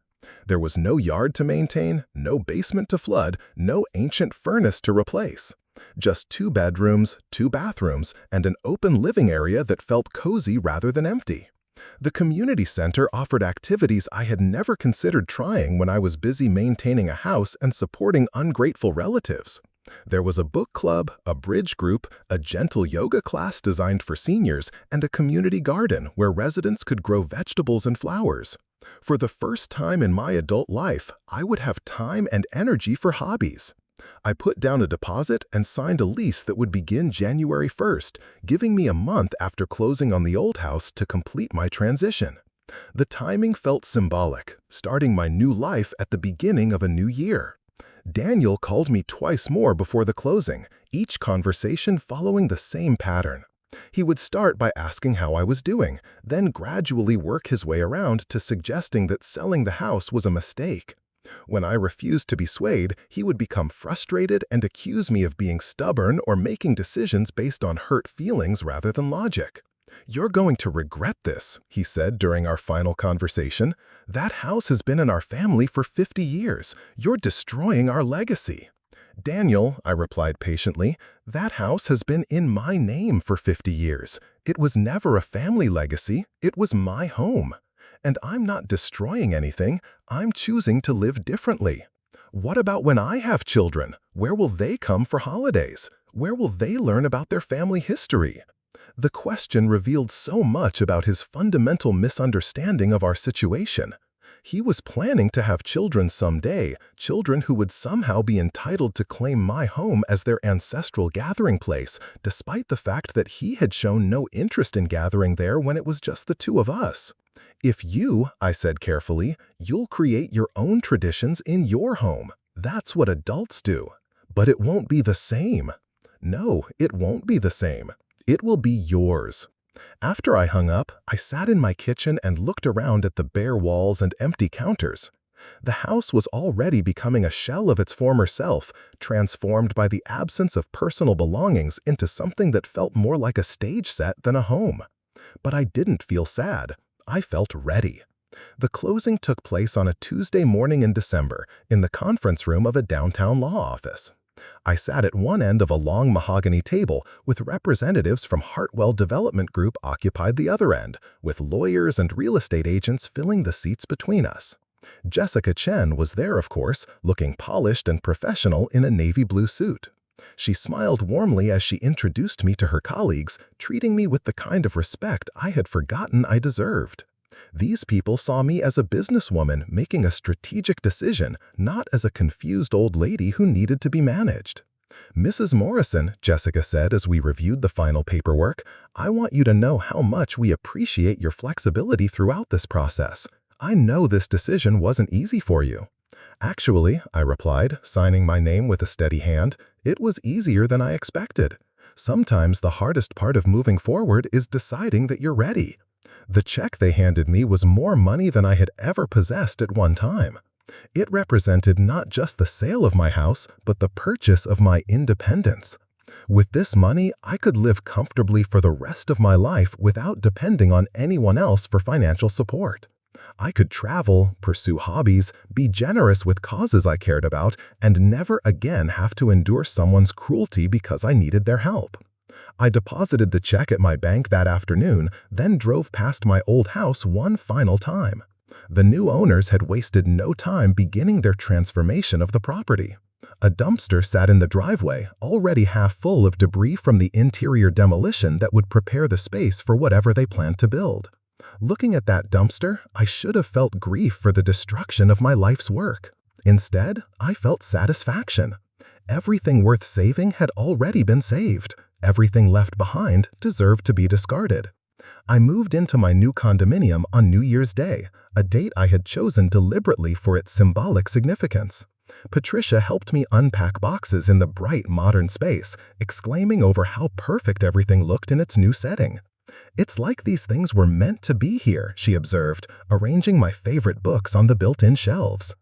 There was no yard to maintain, no basement to flood, no ancient furnace to replace. Just 2 bedrooms, 2 bathrooms, and an open living area that felt cozy rather than empty. The community center offered activities I had never considered trying when I was busy maintaining a house and supporting ungrateful relatives. There was a book club, a bridge group, a gentle yoga class designed for seniors, and a community garden where residents could grow vegetables and flowers. For the first time in my adult life, I would have time and energy for hobbies. I put down a deposit and signed a lease that would begin January 1st, giving me a month after closing on the old house to complete my transition. The timing felt symbolic, starting my new life at the beginning of a new year. Daniel called me twice more before the closing, each conversation following the same pattern. He would start by asking how I was doing, then gradually work his way around to suggesting that selling the house was a mistake. When I refused to be swayed, he would become frustrated and accuse me of being stubborn or making decisions based on hurt feelings rather than logic. "You're going to regret this," he said during our final conversation. "That house has been in our family for 50 years. You're destroying our legacy." "Daniel," I replied patiently, "that house has been in my name for 50 years. It was never a family legacy. It was my home. And I'm not destroying anything. I'm choosing to live differently. What about when I have children? Where will they come for holidays? Where will they learn about their family history?" The question revealed so much about his fundamental misunderstanding of our situation. He was planning to have children someday, children who would somehow be entitled to claim my home as their ancestral gathering place, despite the fact that he had shown no interest in gathering there when it was just the 2 of us. "If you," I said carefully, "you'll create your own traditions in your home. That's what adults do. But it won't be the same." "No, it won't be the same. It will be yours." After I hung up, I sat in my kitchen and looked around at the bare walls and empty counters. The house was already becoming a shell of its former self, transformed by the absence of personal belongings into something that felt more like a stage set than a home. But I didn't feel sad. I felt ready. The closing took place on a Tuesday morning in December, in the conference room of a downtown law office. I sat at one end of a long mahogany table, with representatives from Hartwell Development Group occupied the other end, with lawyers and real estate agents filling the seats between us. Jessica Chen was there, of course, looking polished and professional in a navy blue suit. She smiled warmly as she introduced me to her colleagues, treating me with the kind of respect I had forgotten I deserved. These people saw me as a businesswoman making a strategic decision, not as a confused old lady who needed to be managed. "Mrs. Morrison," Jessica said as we reviewed the final paperwork, "I want you to know how much we appreciate your flexibility throughout this process. I know this decision wasn't easy for you." "Actually," I replied, signing my name with a steady hand, "it was easier than I expected. Sometimes the hardest part of moving forward is deciding that you're ready." The check they handed me was more money than I had ever possessed at one time. It represented not just the sale of my house, but the purchase of my independence. With this money, I could live comfortably for the rest of my life without depending on anyone else for financial support. I could travel, pursue hobbies, be generous with causes I cared about, and never again have to endure someone's cruelty because I needed their help. I deposited the check at my bank that afternoon, then drove past my old house one final time. The new owners had wasted no time beginning their transformation of the property. A dumpster sat in the driveway, already half full of debris from the interior demolition that would prepare the space for whatever they planned to build. Looking at that dumpster, I should have felt grief for the destruction of my life's work. Instead, I felt satisfaction. Everything worth saving had already been saved. Everything left behind deserved to be discarded. I moved into my new condominium on New Year's Day, a date I had chosen deliberately for its symbolic significance. Patricia helped me unpack boxes in the bright modern space, exclaiming over how perfect everything looked in its new setting. "It's like these things were meant to be here," she observed, arranging my favorite books on the built-in shelves.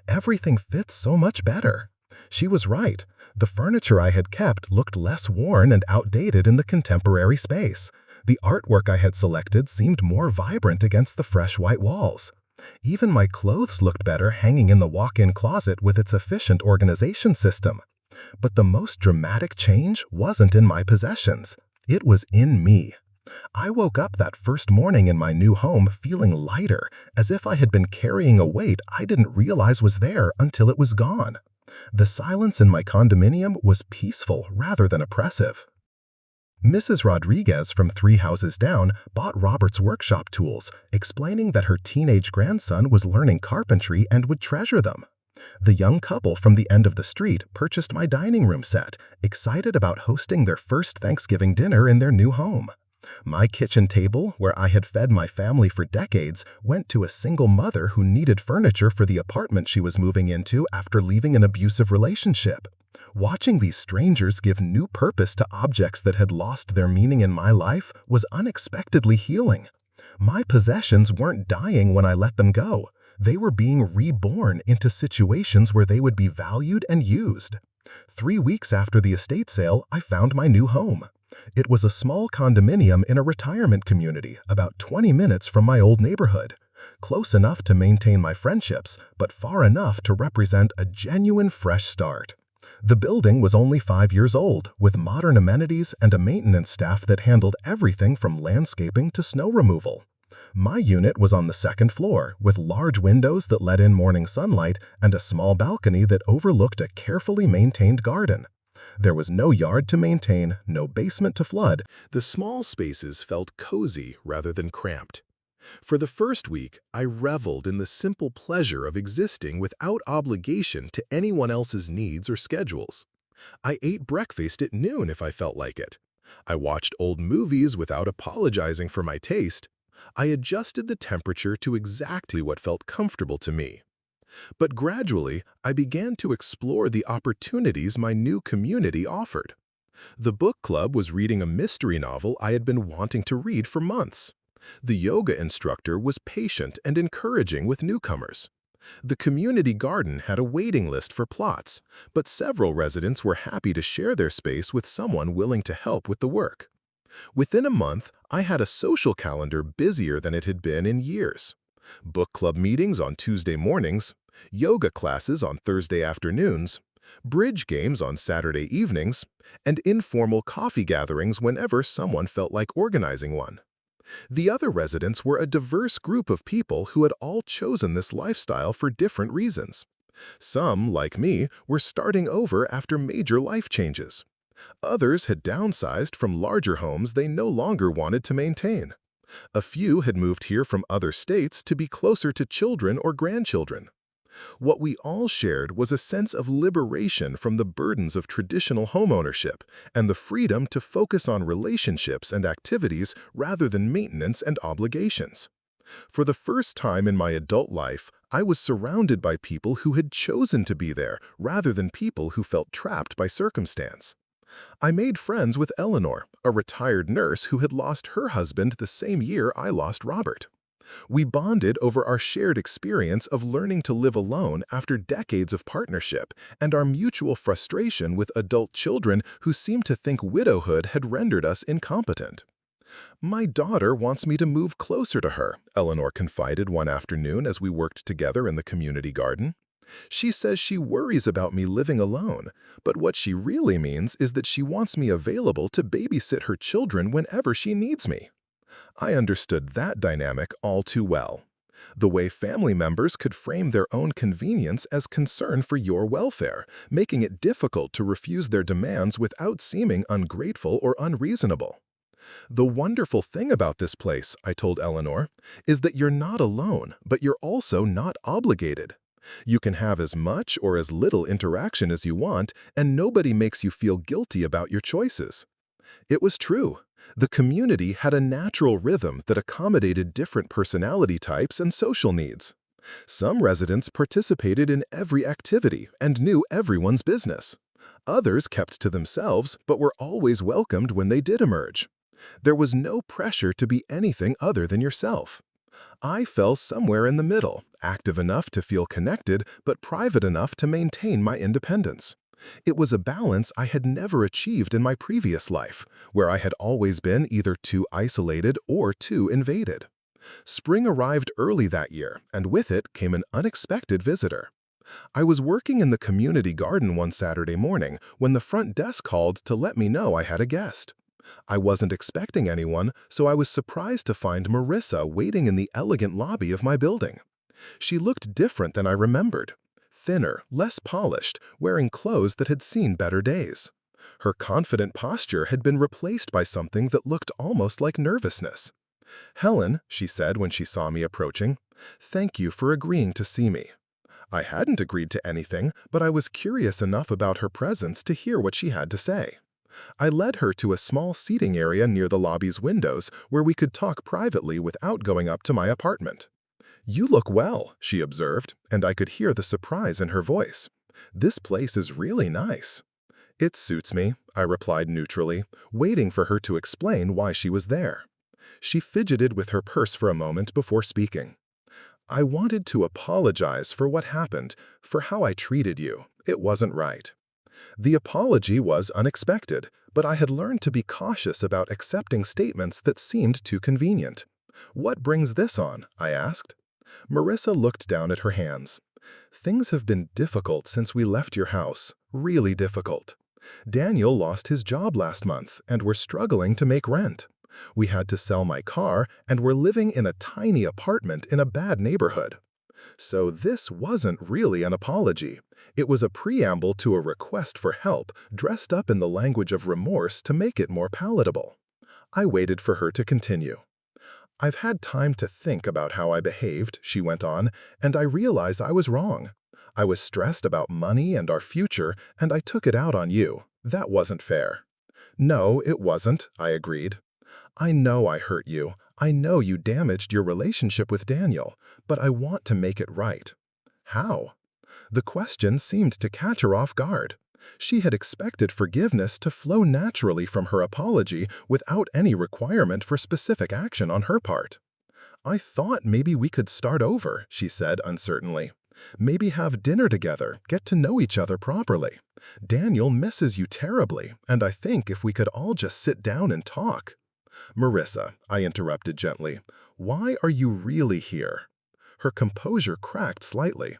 "Everything fits so much better." She was right. The furniture I had kept looked less worn and outdated in the contemporary space. The artwork I had selected seemed more vibrant against the fresh white walls. Even my clothes looked better hanging in the walk-in closet with its efficient organization system. But the most dramatic change wasn't in my possessions. It was in me. I woke up that first morning in my new home feeling lighter, as if I had been carrying a weight I didn't realize was there until it was gone. The silence in my condominium was peaceful rather than oppressive. Mrs. Rodriguez from 3 houses down bought Robert's workshop tools, explaining that her teenage grandson was learning carpentry and would treasure them. The young couple from the end of the street purchased my dining room set, excited about hosting their first Thanksgiving dinner in their new home. My kitchen table, where I had fed my family for decades, went to a single mother who needed furniture for the apartment she was moving into after leaving an abusive relationship. Watching these strangers give new purpose to objects that had lost their meaning in my life was unexpectedly healing. My possessions weren't dying when I let them go. They were being reborn into situations where they would be valued and used. 3 weeks after the estate sale, I found my new home. It was a small condominium in a retirement community about 20 minutes from my old neighborhood. Close enough to maintain my friendships, but far enough to represent a genuine fresh start. The building was only 5 years old, with modern amenities and a maintenance staff that handled everything from landscaping to snow removal. My unit was on the second floor, with large windows that let in morning sunlight and a small balcony that overlooked a carefully maintained garden. There was no yard to maintain, no basement to flood. The small spaces felt cozy rather than cramped. For the first week, I reveled in the simple pleasure of existing without obligation to anyone else's needs or schedules. I ate breakfast at noon if I felt like it. I watched old movies without apologizing for my taste. I adjusted the temperature to exactly what felt comfortable to me. But gradually, I began to explore the opportunities my new community offered. The book club was reading a mystery novel I had been wanting to read for months. The yoga instructor was patient and encouraging with newcomers. The community garden had a waiting list for plots, but several residents were happy to share their space with someone willing to help with the work. Within a month, I had a social calendar busier than it had been in years. Book club meetings on Tuesday mornings, yoga classes on Thursday afternoons, bridge games on Saturday evenings, and informal coffee gatherings whenever someone felt like organizing one. The other residents were a diverse group of people who had all chosen this lifestyle for different reasons. Some, like me, were starting over after major life changes. Others had downsized from larger homes they no longer wanted to maintain. A few had moved here from other states to be closer to children or grandchildren. What we all shared was a sense of liberation from the burdens of traditional homeownership and the freedom to focus on relationships and activities rather than maintenance and obligations. For the first time in my adult life, I was surrounded by people who had chosen to be there rather than people who felt trapped by circumstance. I made friends with Eleanor, a retired nurse who had lost her husband the same year I lost Robert. We bonded over our shared experience of learning to live alone after decades of partnership and our mutual frustration with adult children who seemed to think widowhood had rendered us incompetent. "My daughter wants me to move closer to her," Eleanor confided one afternoon as we worked together in the community garden. "She says she worries about me living alone, but what she really means is that she wants me available to babysit her children whenever she needs me." I understood that dynamic all too well. The way family members could frame their own convenience as concern for your welfare, making it difficult to refuse their demands without seeming ungrateful or unreasonable. "The wonderful thing about this place," I told Eleanor, "is that you're not alone, but you're also not obligated. You can have as much or as little interaction as you want, and nobody makes you feel guilty about your choices. It was true. The community had a natural rhythm that accommodated different personality types and social needs. Some residents participated in every activity and knew everyone's business. Others kept to themselves but were always welcomed when they did emerge. There was no pressure to be anything other than yourself. I fell somewhere in the middle, active enough to feel connected but private enough to maintain my independence. It was a balance I had never achieved in my previous life, where I had always been either too isolated or too invaded. Spring arrived early that year, and with it came an unexpected visitor. I was working in the community garden one Saturday morning when the front desk called to let me know I had a guest. I wasn't expecting anyone, so I was surprised to find Marissa waiting in the elegant lobby of my building. She looked different than I remembered. Thinner, less polished, wearing clothes that had seen better days. Her confident posture had been replaced by something that looked almost like nervousness. "Helen," she said when she saw me approaching, "thank you for agreeing to see me." I hadn't agreed to anything, but I was curious enough about her presence to hear what she had to say. I led her to a small seating area near the lobby's windows where we could talk privately without going up to my apartment. "You look well," she observed, and I could hear the surprise in her voice. "This place is really nice." "It suits me," I replied neutrally, waiting for her to explain why she was there. She fidgeted with her purse for a moment before speaking. "I wanted to apologize for what happened, for how I treated you. It wasn't right." The apology was unexpected, but I had learned to be cautious about accepting statements that seemed too convenient. "What brings this on?" I asked. Marissa looked down at her hands. "Things have been difficult since we left your house, really difficult. Daniel lost his job last month, and we're struggling to make rent. We had to sell my car, and we're living in a tiny apartment in a bad neighborhood." So this wasn't really an apology. It was a preamble to a request for help dressed up in the language of remorse to make it more palatable. I waited for her to continue. "I've had time to think about how I behaved," she went on, "and I realize I was wrong. I was stressed about money and our future, and I took it out on you. That wasn't fair." "No, it wasn't," I agreed. "I know I hurt you. I know you damaged your relationship with Daniel, but I want to make it right." "How?" The question seemed to catch her off guard. She had expected forgiveness to flow naturally from her apology without any requirement for specific action on her part. "I thought maybe we could start over," she said uncertainly. "Maybe have dinner together, get to know each other properly. Daniel misses you terribly, and I think if we could all just sit down and talk." "Marissa," I interrupted gently, "why are you really here?" Her composure cracked slightly.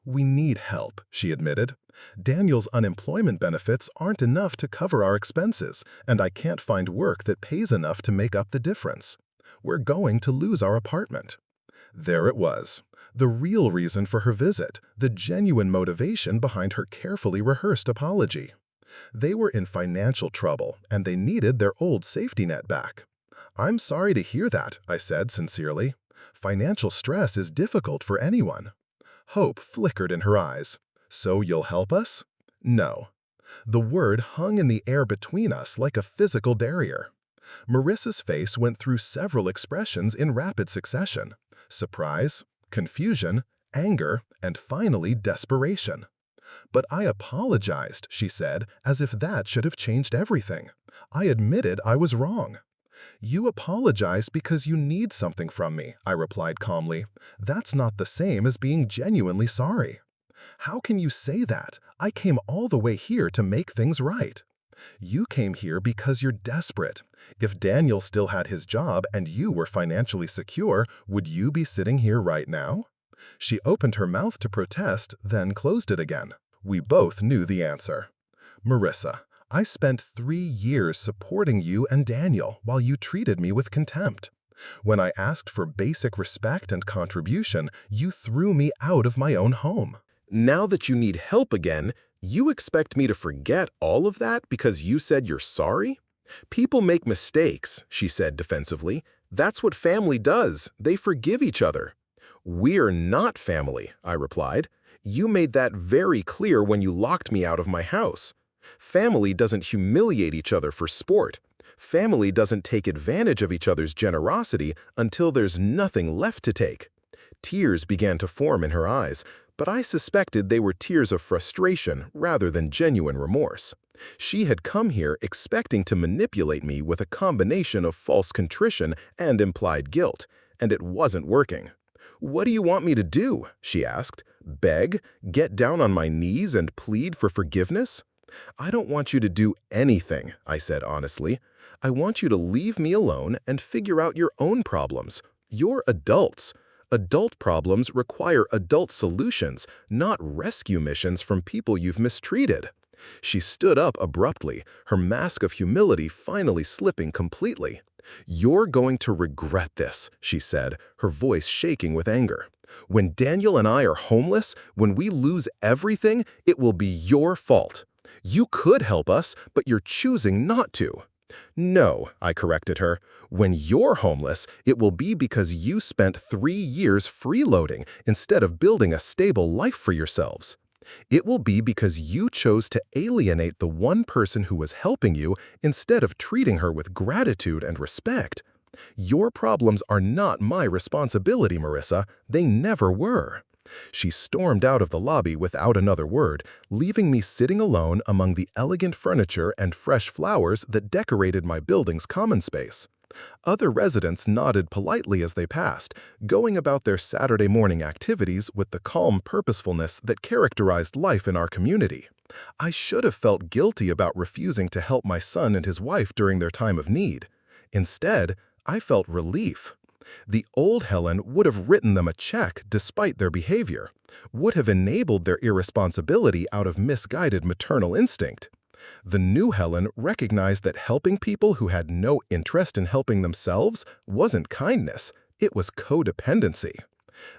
"We need help," she admitted. "Daniel's unemployment benefits aren't enough to cover our expenses, and I can't find work that pays enough to make up the difference. We're going to lose our apartment." There it was. The real reason for her visit, the genuine motivation behind her carefully rehearsed apology. They were in financial trouble, and they needed their old safety net back. "I'm sorry to hear that," I said sincerely. "Financial stress is difficult for anyone." Hope flickered in her eyes. "So you'll help us?" "No." The word hung in the air between us like a physical barrier. Marissa's face went through several expressions in rapid succession: surprise, confusion, anger, and finally desperation. "But I apologized," she said, as if that should have changed everything. "I admitted I was wrong." "You apologized because you need something from me," I replied calmly. "That's not the same as being genuinely sorry." "How can you say that? I came all the way here to make things right." "You came here because you're desperate. If Daniel still had his job and you were financially secure, would you be sitting here right now?" She opened her mouth to protest, then closed it again. We both knew the answer. "Marissa, I spent 3 years supporting you and Daniel while you treated me with contempt. When I asked for basic respect and contribution, you threw me out of my own home." Now that you need help again, you expect me to forget all of that because you said you're sorry? People make mistakes, she said defensively. That's what family does. They forgive each other. We're not family, I replied. You made that very clear when you locked me out of my house. Family doesn't humiliate each other for sport. Family doesn't take advantage of each other's generosity until there's nothing left to take. Tears began to form in her eyes, but I suspected they were tears of frustration rather than genuine remorse. She had come here expecting to manipulate me with a combination of false contrition and implied guilt, and it wasn't working. "What do you want me to do?" she asked. "Beg? Get down on my knees and plead for forgiveness?" "I don't want you to do anything," I said honestly. "I want you to leave me alone and figure out your own problems. You're adults. Adult problems require adult solutions, not rescue missions from people you've mistreated." She stood up abruptly, her mask of humility finally slipping completely. "You're going to regret this," she said, her voice shaking with anger. "When Daniel and I are homeless, when we lose everything, it will be your fault. You could help us, but you're choosing not to." "No," I corrected her. "When you're homeless, it will be because you spent 3 years freeloading instead of building a stable life for yourselves. It will be because you chose to alienate the one person who was helping you instead of treating her with gratitude and respect. Your problems are not my responsibility, Marissa. They never were." She stormed out of the lobby without another word, leaving me sitting alone among the elegant furniture and fresh flowers that decorated my building's common space. Other residents nodded politely as they passed, going about their Saturday morning activities with the calm purposefulness that characterized life in our community. I should have felt guilty about refusing to help my son and his wife during their time of need. Instead, I felt relief. The old Helen would have written them a check despite their behavior, would have enabled their irresponsibility out of misguided maternal instinct. The new Helen recognized that helping people who had no interest in helping themselves wasn't kindness, it was codependency.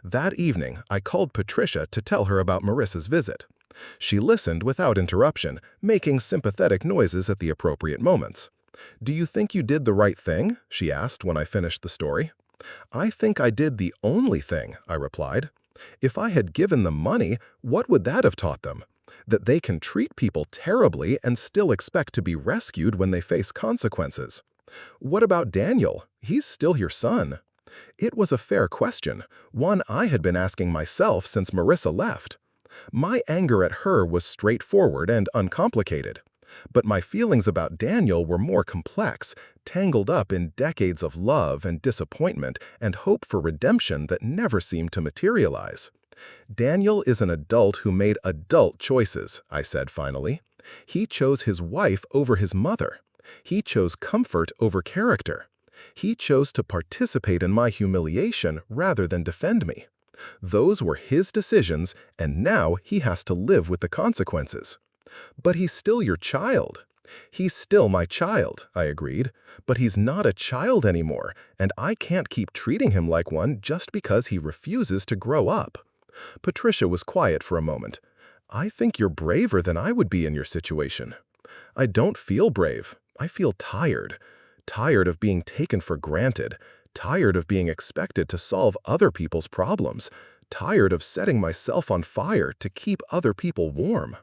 That evening, I called Patricia to tell her about Marissa's visit. She listened without interruption, making sympathetic noises at the appropriate moments. "Do you think you did the right thing?" she asked when I finished the story. "I think I did the only thing," I replied. "If I had given them money, what would that have taught them? That they can treat people terribly and still expect to be rescued when they face consequences. What about Daniel? He's still your son." It was a fair question, one I had been asking myself since Marissa left. My anger at her was straightforward and uncomplicated. But my feelings about Daniel were more complex, tangled up in decades of love and disappointment and hope for redemption that never seemed to materialize. "Daniel is an adult who made adult choices," I said finally. "He chose his wife over his mother. He chose comfort over character. He chose to participate in my humiliation rather than defend me. Those were his decisions, and now he has to live with the consequences." "But he's still your child." "He's still my child," I agreed, "but he's not a child anymore, and I can't keep treating him like one just because he refuses to grow up." Patricia was quiet for a moment. "I think you're braver than I would be in your situation." "I don't feel brave. I feel tired. Tired of being taken for granted. Tired of being expected to solve other people's problems. Tired of setting myself on fire to keep other people warm."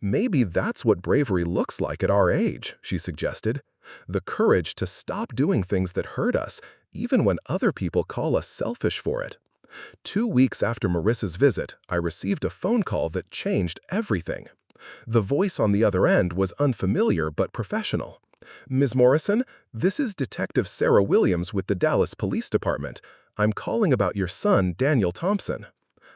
"Maybe that's what bravery looks like at our age," she suggested. "The courage to stop doing things that hurt us, even when other people call us selfish for it." 2 weeks after Marissa's visit, I received a phone call that changed everything. The voice on the other end was unfamiliar but professional. "Ms. Morrison, this is Detective Sarah Williams with the Dallas Police Department. I'm calling about your son, Daniel Thompson."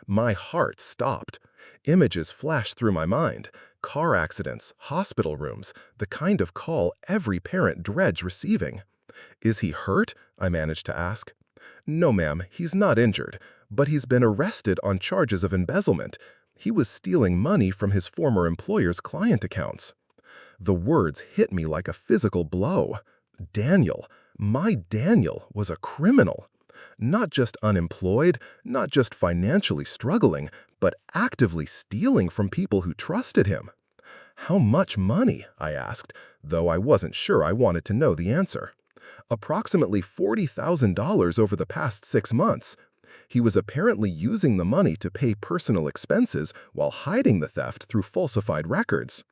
My heart stopped. Images flashed through my mind. Car accidents, hospital rooms, the kind of call every parent dreads receiving. "Is he hurt?" I managed to ask. "No, ma'am, he's not injured, but he's been arrested on charges of embezzlement. He was stealing money from his former employer's client accounts." The words hit me like a physical blow. Daniel, my Daniel, was a criminal. Not just unemployed, not just financially struggling, but actively stealing from people who trusted him. "How much money?" I asked, though I wasn't sure I wanted to know the answer. "Approximately $40,000 over the past 6 months. He was apparently using the money to pay personal expenses while hiding the theft through falsified records.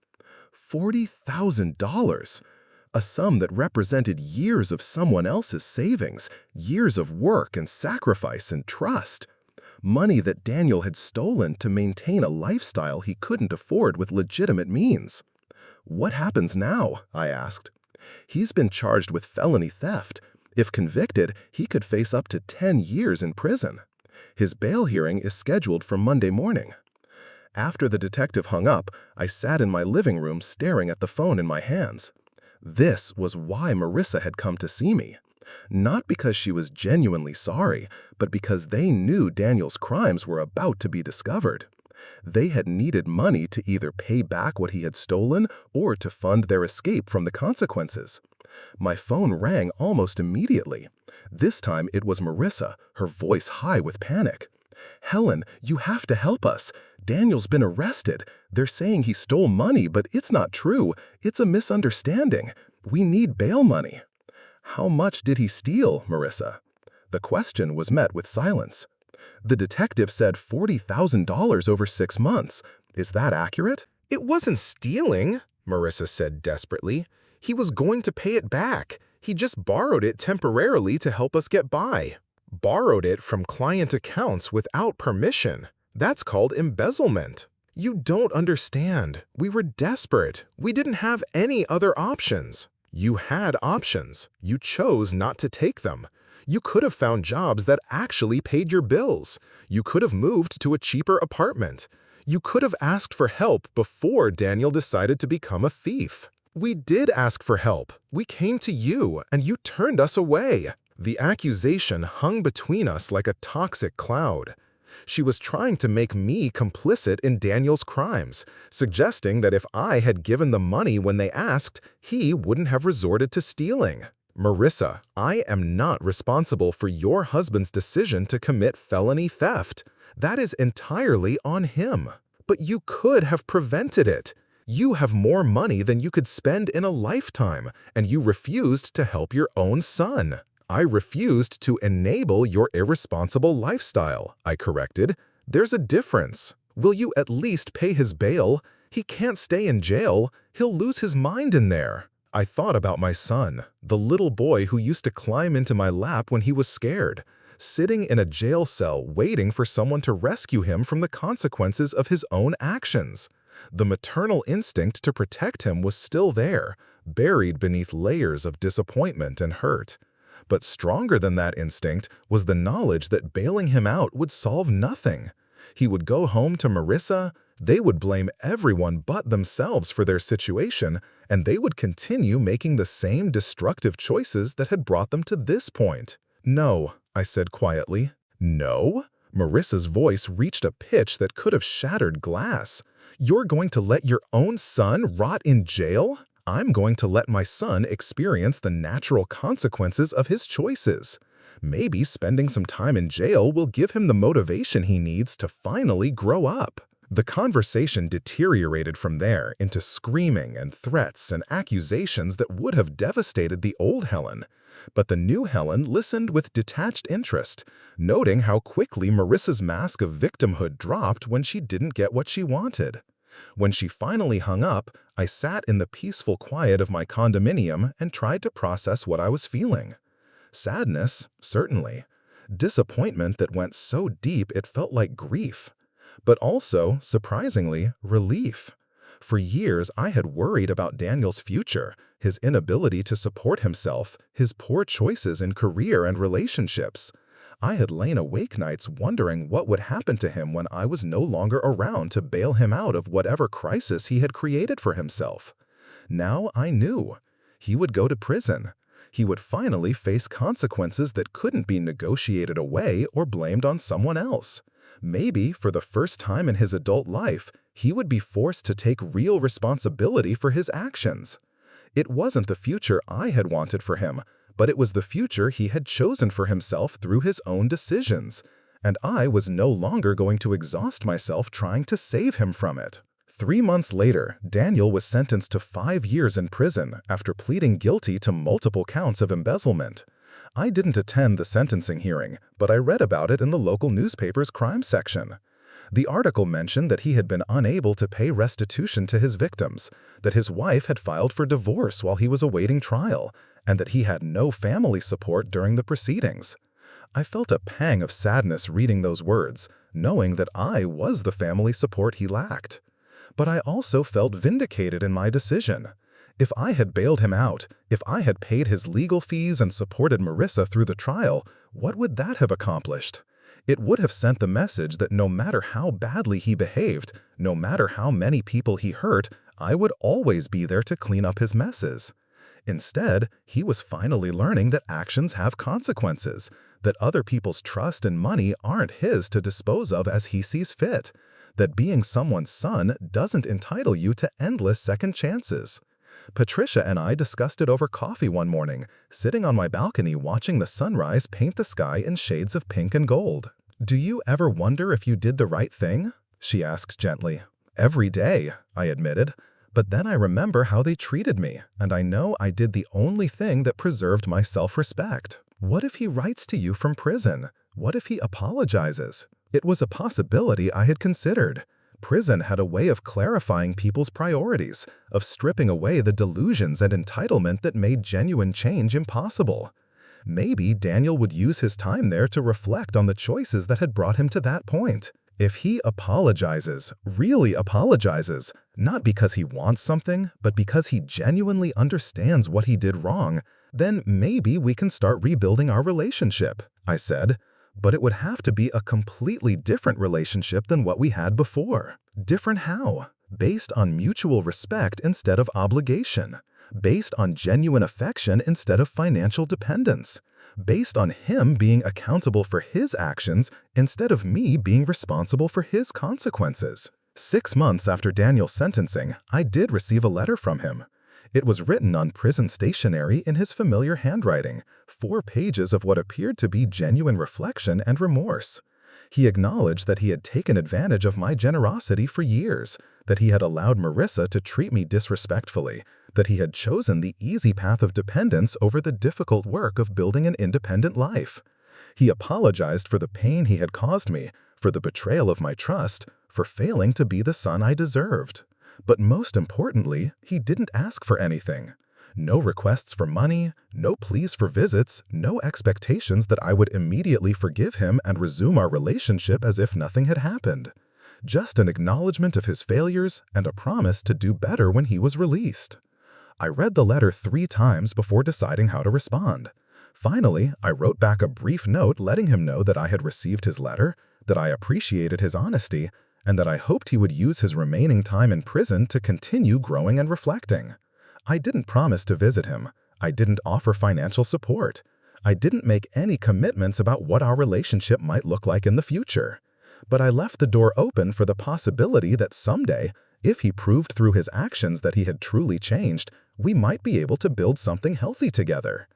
$40,000, a sum that represented years of someone else's savings, years of work and sacrifice and trust. Money that Daniel had stolen to maintain a lifestyle he couldn't afford with legitimate means. "What happens now?" I asked. "He's been charged with felony theft. If convicted, he could face up to 10 years in prison. His bail hearing is scheduled for Monday morning." After the detective hung up, I sat in my living room staring at the phone in my hands. This was why Marissa had come to see me. Not because she was genuinely sorry, but because they knew Daniel's crimes were about to be discovered. They had needed money to either pay back what he had stolen or to fund their escape from the consequences. My phone rang almost immediately. This time it was Marissa, her voice high with panic. "Helen, you have to help us. Daniel's been arrested. They're saying he stole money, but it's not true. It's a misunderstanding. We need bail money." "How much did he steal, Marissa?" The question was met with silence. "The detective said $40,000 over 6 months. Is that accurate?" "It wasn't stealing," Marissa said desperately. "He was going to pay it back. He just borrowed it temporarily to help us get by. Borrowed it from client accounts without permission. That's called embezzlement. You don't understand. We were desperate. We didn't have any other options. You had options. You chose not to take them. You could have found jobs that actually paid your bills. You could have moved to a cheaper apartment. You could have asked for help before Daniel decided to become a thief. We did ask for help. We came to you, and you turned us away." The accusation hung between us like a toxic cloud. She was trying to make me complicit in Daniel's crimes, suggesting that if I had given the money when they asked, he wouldn't have resorted to stealing. "Marissa, I am not responsible for your husband's decision to commit felony theft. That is entirely on him. But you could have prevented it. You have more money than you could spend in a lifetime, and you refused to help your own son." "I refused to enable your irresponsible lifestyle," I corrected. "There's a difference. Will you at least pay his bail? He can't stay in jail. He'll lose his mind in there." I thought about my son, the little boy who used to climb into my lap when he was scared, sitting in a jail cell waiting for someone to rescue him from the consequences of his own actions. The maternal instinct to protect him was still there, buried beneath layers of disappointment and hurt. But stronger than that instinct was the knowledge that bailing him out would solve nothing. He would go home to Marissa, they would blame everyone but themselves for their situation, and they would continue making the same destructive choices that had brought them to this point. "No," I said quietly. "No?" Marissa's voice reached a pitch that could have shattered glass. "You're going to let your own son rot in jail? I'm going to let my son experience the natural consequences of his choices. Maybe spending some time in jail will give him the motivation he needs to finally grow up." The conversation deteriorated from there into screaming and threats and accusations that would have devastated the old Helen. But the new Helen listened with detached interest, noting how quickly Marissa's mask of victimhood dropped when she didn't get what she wanted. When she finally hung up, I sat in the peaceful quiet of my condominium and tried to process what I was feeling. Sadness, certainly. Disappointment that went so deep it felt like grief. But also, surprisingly, relief. For years, I had worried about Daniel's future, his inability to support himself, his poor choices in career and relationships. I had lain awake nights wondering what would happen to him when I was no longer around to bail him out of whatever crisis he had created for himself. Now I knew. He would go to prison. He would finally face consequences that couldn't be negotiated away or blamed on someone else. Maybe, for the first time in his adult life, he would be forced to take real responsibility for his actions. It wasn't the future I had wanted for him, but it was the future he had chosen for himself through his own decisions, and I was no longer going to exhaust myself trying to save him from it. 3 months later, Daniel was sentenced to 5 years in prison after pleading guilty to multiple counts of embezzlement. I didn't attend the sentencing hearing, but I read about it in the local newspaper's crime section. The article mentioned that he had been unable to pay restitution to his victims, that his wife had filed for divorce while he was awaiting trial, and that he had no family support during the proceedings. I felt a pang of sadness reading those words, knowing that I was the family support he lacked. But I also felt vindicated in my decision. If I had bailed him out, if I had paid his legal fees and supported Marissa through the trial, what would that have accomplished? It would have sent the message that no matter how badly he behaved, no matter how many people he hurt, I would always be there to clean up his messes. Instead, he was finally learning that actions have consequences, that other people's trust and money aren't his to dispose of as he sees fit, that being someone's son doesn't entitle you to endless second chances. Patricia and I discussed it over coffee one morning, sitting on my balcony watching the sunrise paint the sky in shades of pink and gold. "Do you ever wonder if you did the right thing?" she asked gently. "Every day," I admitted. But then I remember how they treated me, and I know I did the only thing that preserved my self-respect. What if he writes to you from prison? What if he apologizes? It was a possibility I had considered. Prison had a way of clarifying people's priorities, of stripping away the delusions and entitlement that made genuine change impossible. Maybe Daniel would use his time there to reflect on the choices that had brought him to that point. If he apologizes, really apologizes, not because he wants something, but because he genuinely understands what he did wrong, then maybe we can start rebuilding our relationship, I said. But it would have to be a completely different relationship than what we had before. Different how? Based on mutual respect instead of obligation. Based on genuine affection instead of financial dependence. Based on him being accountable for his actions instead of me being responsible for his consequences. 6 months after Daniel's sentencing, I did receive a letter from him. It was written on prison stationery in his familiar handwriting, 4 pages of what appeared to be genuine reflection and remorse. He acknowledged that he had taken advantage of my generosity for years, that he had allowed Marissa to treat me disrespectfully, that he had chosen the easy path of dependence over the difficult work of building an independent life. He apologized for the pain he had caused me, for the betrayal of my trust, for failing to be the son I deserved. But most importantly, he didn't ask for anything. No requests for money, no pleas for visits, no expectations that I would immediately forgive him and resume our relationship as if nothing had happened. Just an acknowledgement of his failures and a promise to do better when he was released. I read the letter 3 times before deciding how to respond. Finally, I wrote back a brief note letting him know that I had received his letter, that I appreciated his honesty, and that I hoped he would use his remaining time in prison to continue growing and reflecting. I didn't promise to visit him. I didn't offer financial support. I didn't make any commitments about what our relationship might look like in the future. But I left the door open for the possibility that someday, if he proved through his actions that he had truly changed, we might be able to build something healthy together.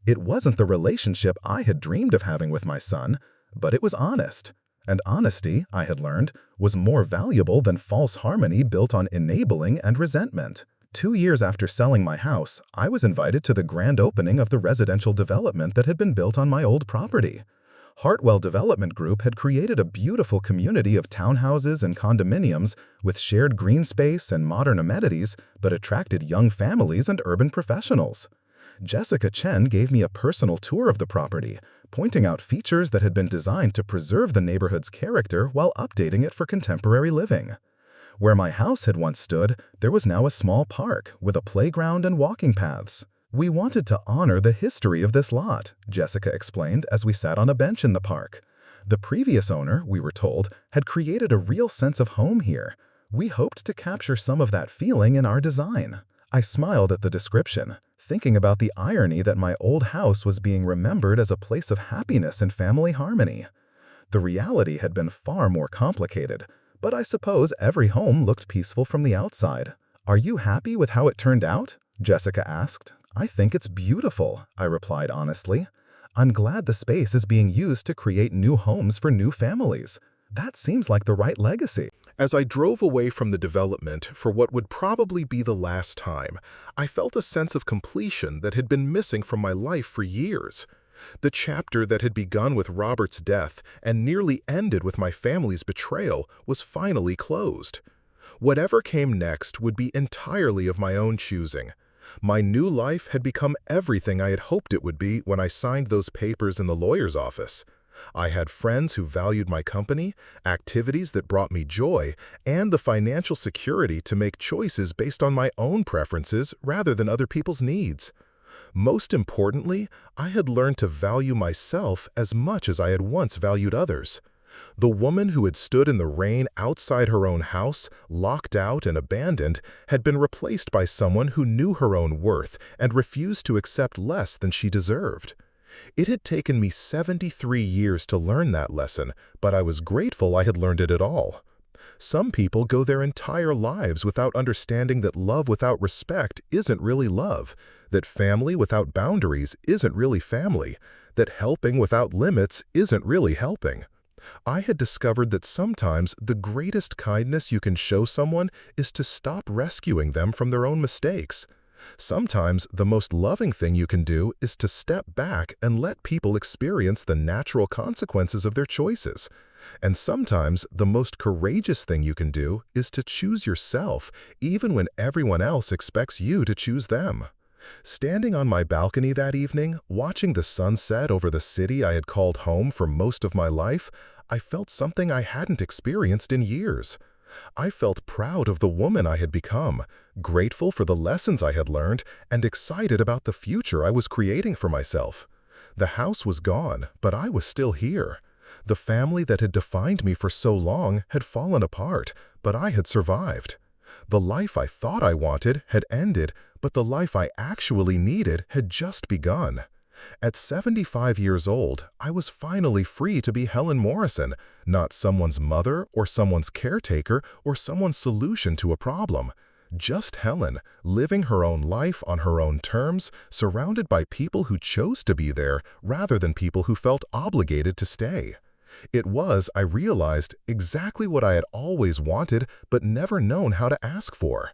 It wasn't the relationship I had dreamed of having with my son, but it was honest. And honesty, I had learned, was more valuable than false harmony built on enabling and resentment. 2 years after selling my house, I was invited to the grand opening of the residential development that had been built on my old property. Hartwell Development Group had created a beautiful community of townhouses and condominiums with shared green space and modern amenities that attracted young families and urban professionals. Jessica Chen gave me a personal tour of the property, pointing out features that had been designed to preserve the neighborhood's character while updating it for contemporary living. Where my house had once stood, there was now a small park with a playground and walking paths. "We wanted to honor the history of this lot," Jessica explained as we sat on a bench in the park. "The previous owner, we were told, had created a real sense of home here. We hoped to capture some of that feeling in our design." I smiled at the description, thinking about the irony that my old house was being remembered as a place of happiness and family harmony. The reality had been far more complicated, but I suppose every home looked peaceful from the outside. "Are you happy with how it turned out?" Jessica asked. "I think it's beautiful," I replied honestly. "I'm glad the space is being used to create new homes for new families. That seems like the right legacy." As I drove away from the development for what would probably be the last time, I felt a sense of completion that had been missing from my life for years. The chapter that had begun with Robert's death and nearly ended with my family's betrayal was finally closed. Whatever came next would be entirely of my own choosing. My new life had become everything I had hoped it would be when I signed those papers in the lawyer's office. I had friends who valued my company, activities that brought me joy, and the financial security to make choices based on my own preferences rather than other people's needs. Most importantly, I had learned to value myself as much as I had once valued others. The woman who had stood in the rain outside her own house, locked out and abandoned, had been replaced by someone who knew her own worth and refused to accept less than she deserved. It had taken me 73 years to learn that lesson, but I was grateful I had learned it at all. Some people go their entire lives without understanding that love without respect isn't really love, that family without boundaries isn't really family, that helping without limits isn't really helping. I had discovered that sometimes the greatest kindness you can show someone is to stop rescuing them from their own mistakes. Sometimes the most loving thing you can do is to step back and let people experience the natural consequences of their choices. And sometimes the most courageous thing you can do is to choose yourself, even when everyone else expects you to choose them. Standing on my balcony that evening, watching the sunset over the city I had called home for most of my life, I felt something I hadn't experienced in years. I felt proud of the woman I had become, grateful for the lessons I had learned, and excited about the future I was creating for myself. The house was gone, but I was still here. The family that had defined me for so long had fallen apart, but I had survived. The life I thought I wanted had ended, but the life I actually needed had just begun. At 75 years old, I was finally free to be Helen Morrison, not someone's mother or someone's caretaker or someone's solution to a problem. Just Helen, living her own life on her own terms, surrounded by people who chose to be there rather than people who felt obligated to stay. It was, I realized, exactly what I had always wanted but never known how to ask for.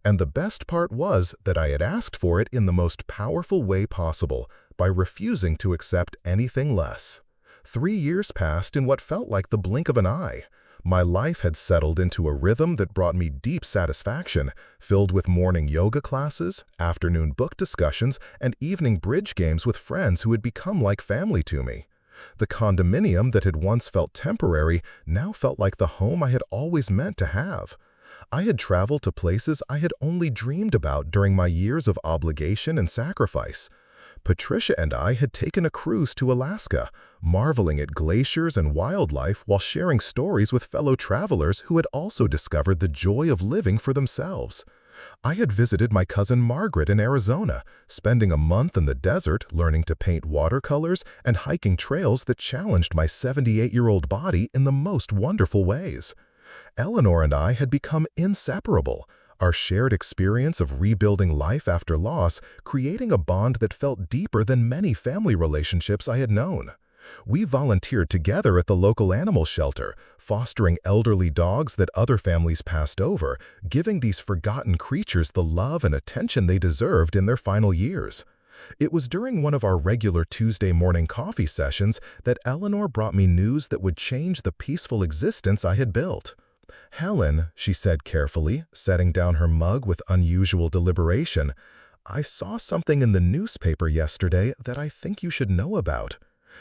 And the best part was that I had asked for it in the most powerful way possible, by refusing to accept anything less. 3 years passed in what felt like the blink of an eye. My life had settled into a rhythm that brought me deep satisfaction, filled with morning yoga classes, afternoon book discussions, and evening bridge games with friends who had become like family to me. The condominium that had once felt temporary now felt like the home I had always meant to have. I had traveled to places I had only dreamed about during my years of obligation and sacrifice. Patricia and I had taken a cruise to Alaska, marveling at glaciers and wildlife while sharing stories with fellow travelers who had also discovered the joy of living for themselves. I had visited my cousin Margaret in Arizona, spending a month in the desert learning to paint watercolors and hiking trails that challenged my 78-year-old body in the most wonderful ways. Eleanor and I had become inseparable, our shared experience of rebuilding life after loss creating a bond that felt deeper than many family relationships I had known. We volunteered together at the local animal shelter, fostering elderly dogs that other families passed over, giving these forgotten creatures the love and attention they deserved in their final years. It was during one of our regular Tuesday morning coffee sessions that Eleanor brought me news that would change the peaceful existence I had built. "Helen," she said carefully, setting down her mug with unusual deliberation, "I saw something in the newspaper yesterday that I think you should know about."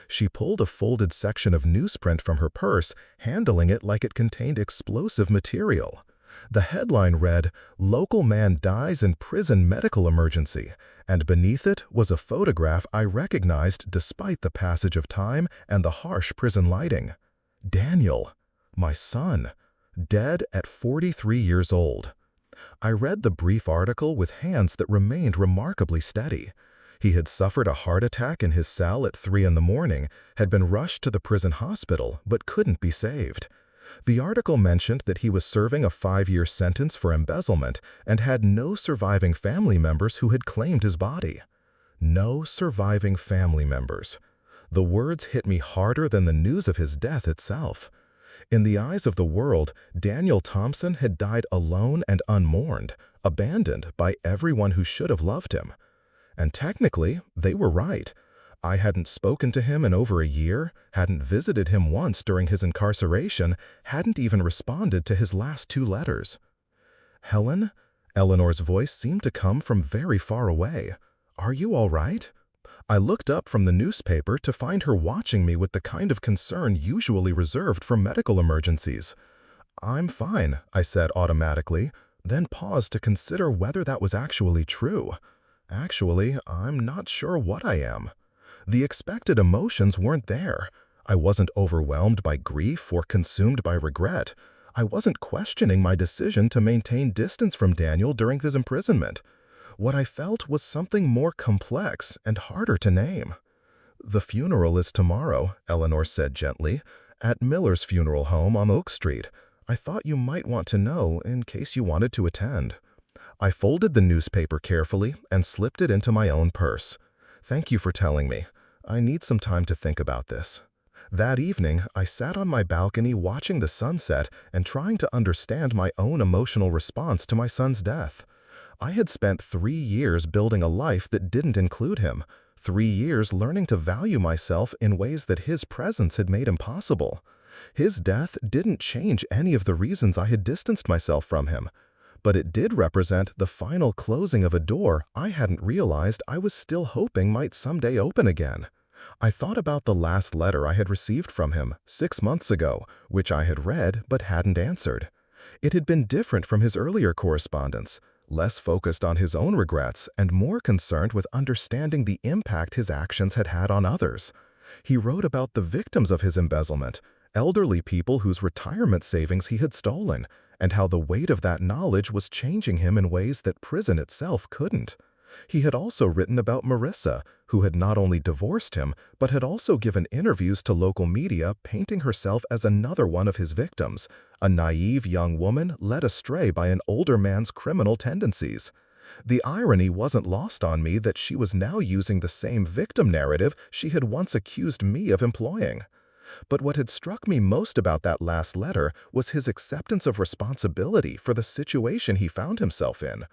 She pulled a folded section of newsprint from her purse, handling it like it contained explosive material. The headline read, "Local man dies in prison medical emergency," and beneath it was a photograph I recognized despite the passage of time and the harsh prison lighting. Daniel, my son, dead at 43 years old. I read the brief article with hands that remained remarkably steady. He had suffered a heart attack in his cell at 3 in the morning, had been rushed to the prison hospital, but couldn't be saved. The article mentioned that he was serving a 5-year sentence for embezzlement and had no surviving family members who had claimed his body. No surviving family members. The words hit me harder than the news of his death itself. In the eyes of the world, Daniel Thompson had died alone and unmourned, abandoned by everyone who should have loved him. And technically, they were right. I hadn't spoken to him in over a year, hadn't visited him once during his incarceration, hadn't even responded to his last 2 letters. "Helen?" Eleanor's voice seemed to come from very far away. "Are you all right?" I looked up from the newspaper to find her watching me with the kind of concern usually reserved for medical emergencies. "I'm fine," I said automatically, then paused to consider whether that was actually true. Actually, I'm not sure what I am. The expected emotions weren't there. I wasn't overwhelmed by grief or consumed by regret. I wasn't questioning my decision to maintain distance from Daniel during his imprisonment. What I felt was something more complex and harder to name. "The funeral is tomorrow," Eleanor said gently, "at Miller's funeral home on Oak Street. I thought you might want to know in case you wanted to attend." I folded the newspaper carefully and slipped it into my own purse. "Thank you for telling me. I need some time to think about this." That evening, I sat on my balcony watching the sunset and trying to understand my own emotional response to my son's death. I had spent 3 years building a life that didn't include him, 3 years learning to value myself in ways that his presence had made impossible. His death didn't change any of the reasons I had distanced myself from him, but it did represent the final closing of a door I hadn't realized I was still hoping might someday open again. I thought about the last letter I had received from him 6 months ago, which I had read but hadn't answered. It had been different from his earlier correspondence, less focused on his own regrets and more concerned with understanding the impact his actions had had on others. He wrote about the victims of his embezzlement, elderly people whose retirement savings he had stolen, and how the weight of that knowledge was changing him in ways that prison itself couldn't. He had also written about Marissa, who had not only divorced him, but had also given interviews to local media painting herself as another one of his victims, a naive young woman led astray by an older man's criminal tendencies. The irony wasn't lost on me that she was now using the same victim narrative she had once accused me of employing. But what had struck me most about that last letter was his acceptance of responsibility for the situation he found himself in.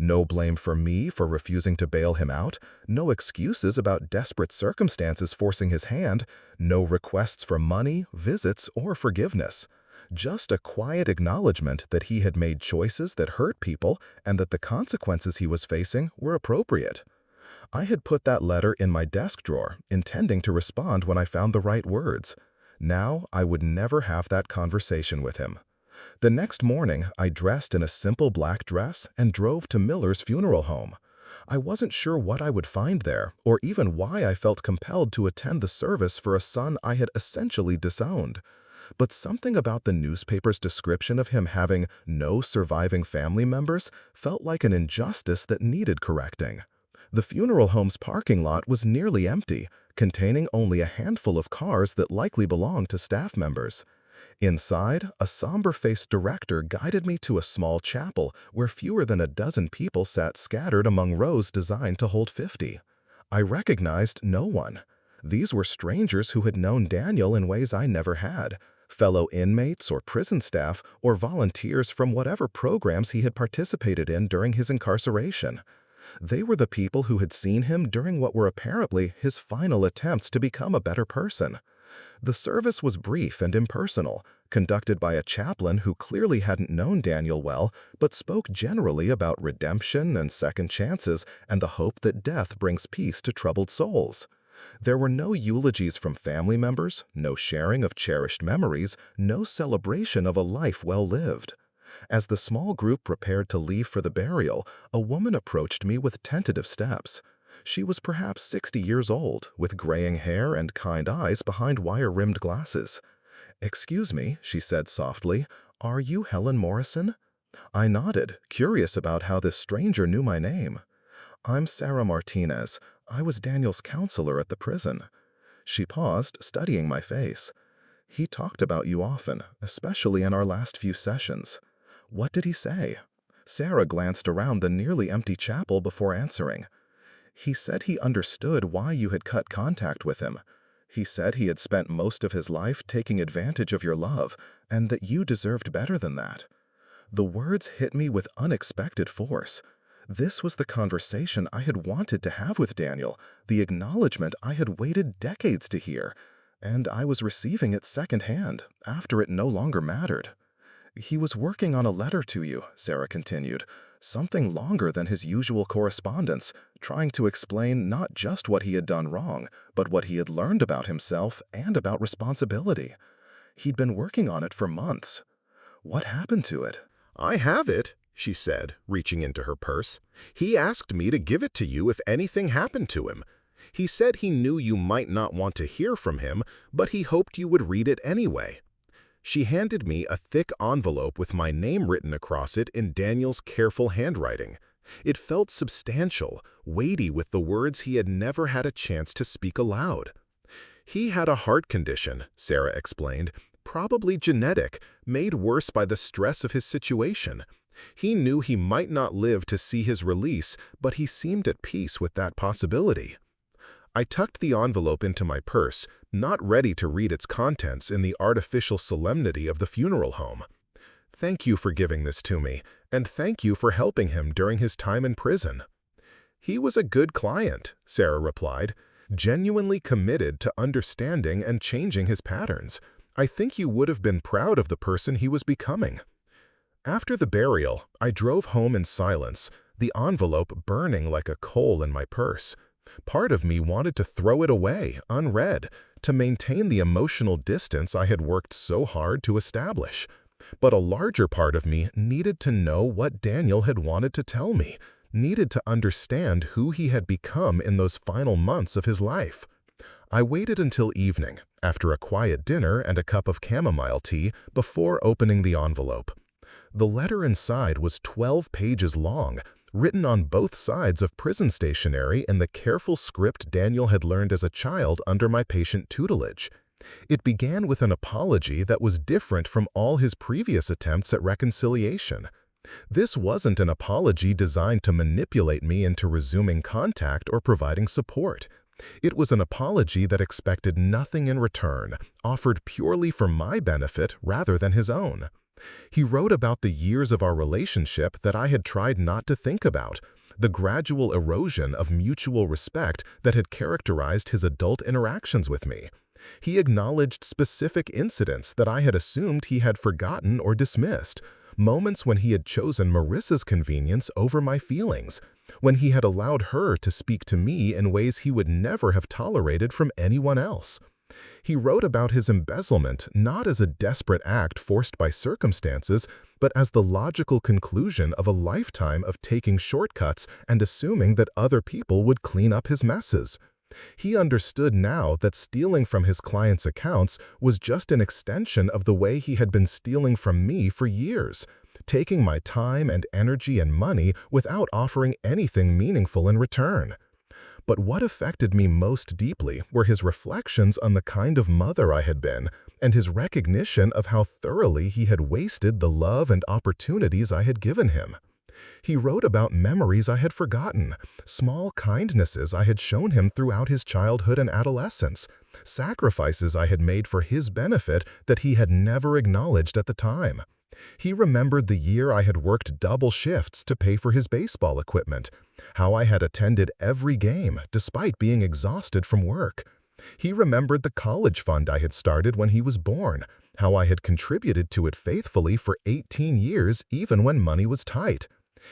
No blame for me for refusing to bail him out, no excuses about desperate circumstances forcing his hand, no requests for money, visits, or forgiveness. Just a quiet acknowledgement that he had made choices that hurt people and that the consequences he was facing were appropriate. I had put that letter in my desk drawer, intending to respond when I found the right words. Now I would never have that conversation with him. The next morning, I dressed in a simple black dress and drove to Miller's funeral home. I wasn't sure what I would find there, or even why I felt compelled to attend the service for a son I had essentially disowned. But something about the newspaper's description of him having no surviving family members felt like an injustice that needed correcting. The funeral home's parking lot was nearly empty, containing only a handful of cars that likely belonged to staff members. Inside, a somber-faced director guided me to a small chapel where fewer than a dozen people sat scattered among rows designed to hold 50. I recognized no one. These were strangers who had known Daniel in ways I never had, fellow inmates or prison staff or volunteers from whatever programs he had participated in during his incarceration. They were the people who had seen him during what were apparently his final attempts to become a better person. The service was brief and impersonal, conducted by a chaplain who clearly hadn't known Daniel well, but spoke generally about redemption and second chances and the hope that death brings peace to troubled souls. There were no eulogies from family members, no sharing of cherished memories, no celebration of a life well lived. As the small group prepared to leave for the burial, a woman approached me with tentative steps. She was perhaps 60 years old, with graying hair and kind eyes behind wire-rimmed glasses. "Excuse me," she said softly, "are you Helen Morrison?" I nodded, curious about how this stranger knew my name. "I'm Sarah Martinez. I was Daniel's counselor at the prison." She paused, studying my face. "He talked about you often, especially in our last few sessions." "What did he say?" Sarah glanced around the nearly empty chapel before answering. "He said he understood why you had cut contact with him. He said he had spent most of his life taking advantage of your love, and that you deserved better than that." The words hit me with unexpected force. This was the conversation I had wanted to have with Daniel, the acknowledgement I had waited decades to hear, and I was receiving it secondhand, after it no longer mattered. "He was working on a letter to you," Sarah continued, "something longer than his usual correspondence, trying to explain not just what he had done wrong, but what he had learned about himself and about responsibility. He'd been working on it for months. What happened to it?" "I have it," she said, reaching into her purse. "He asked me to give it to you if anything happened to him. He said he knew you might not want to hear from him, but he hoped you would read it anyway." She handed me a thick envelope with my name written across it in Daniel's careful handwriting. It felt substantial, weighty with the words he had never had a chance to speak aloud. "He had a heart condition," Sarah explained, "probably genetic, made worse by the stress of his situation. He knew he might not live to see his release, but he seemed at peace with that possibility." I tucked the envelope into my purse, not ready to read its contents in the artificial solemnity of the funeral home. "Thank you for giving this to me, and thank you for helping him during his time in prison." "He was a good client," Sarah replied, "genuinely committed to understanding and changing his patterns. I think you would have been proud of the person he was becoming." After the burial, I drove home in silence, the envelope burning like a coal in my purse. Part of me wanted to throw it away, unread, to maintain the emotional distance I had worked so hard to establish. But a larger part of me needed to know what Daniel had wanted to tell me, needed to understand who he had become in those final months of his life. I waited until evening, after a quiet dinner and a cup of chamomile tea, before opening the envelope. The letter inside was 12 pages long, written on both sides of prison stationery in the careful script Daniel had learned as a child under my patient tutelage. It began with an apology that was different from all his previous attempts at reconciliation. This wasn't an apology designed to manipulate me into resuming contact or providing support. It was an apology that expected nothing in return, offered purely for my benefit rather than his own. He wrote about the years of our relationship that I had tried not to think about, the gradual erosion of mutual respect that had characterized his adult interactions with me. He acknowledged specific incidents that I had assumed he had forgotten or dismissed, moments when he had chosen Marissa's convenience over my feelings, when he had allowed her to speak to me in ways he would never have tolerated from anyone else. He wrote about his embezzlement not as a desperate act forced by circumstances, but as the logical conclusion of a lifetime of taking shortcuts and assuming that other people would clean up his messes. He understood now that stealing from his clients' accounts was just an extension of the way he had been stealing from me for years, taking my time and energy and money without offering anything meaningful in return. But what affected me most deeply were his reflections on the kind of mother I had been, and his recognition of how thoroughly he had wasted the love and opportunities I had given him. He wrote about memories I had forgotten, small kindnesses I had shown him throughout his childhood and adolescence, sacrifices I had made for his benefit that he had never acknowledged at the time. He remembered the year I had worked double shifts to pay for his baseball equipment, how I had attended every game despite being exhausted from work. He remembered the college fund I had started when he was born, how I had contributed to it faithfully for 18 years even when money was tight.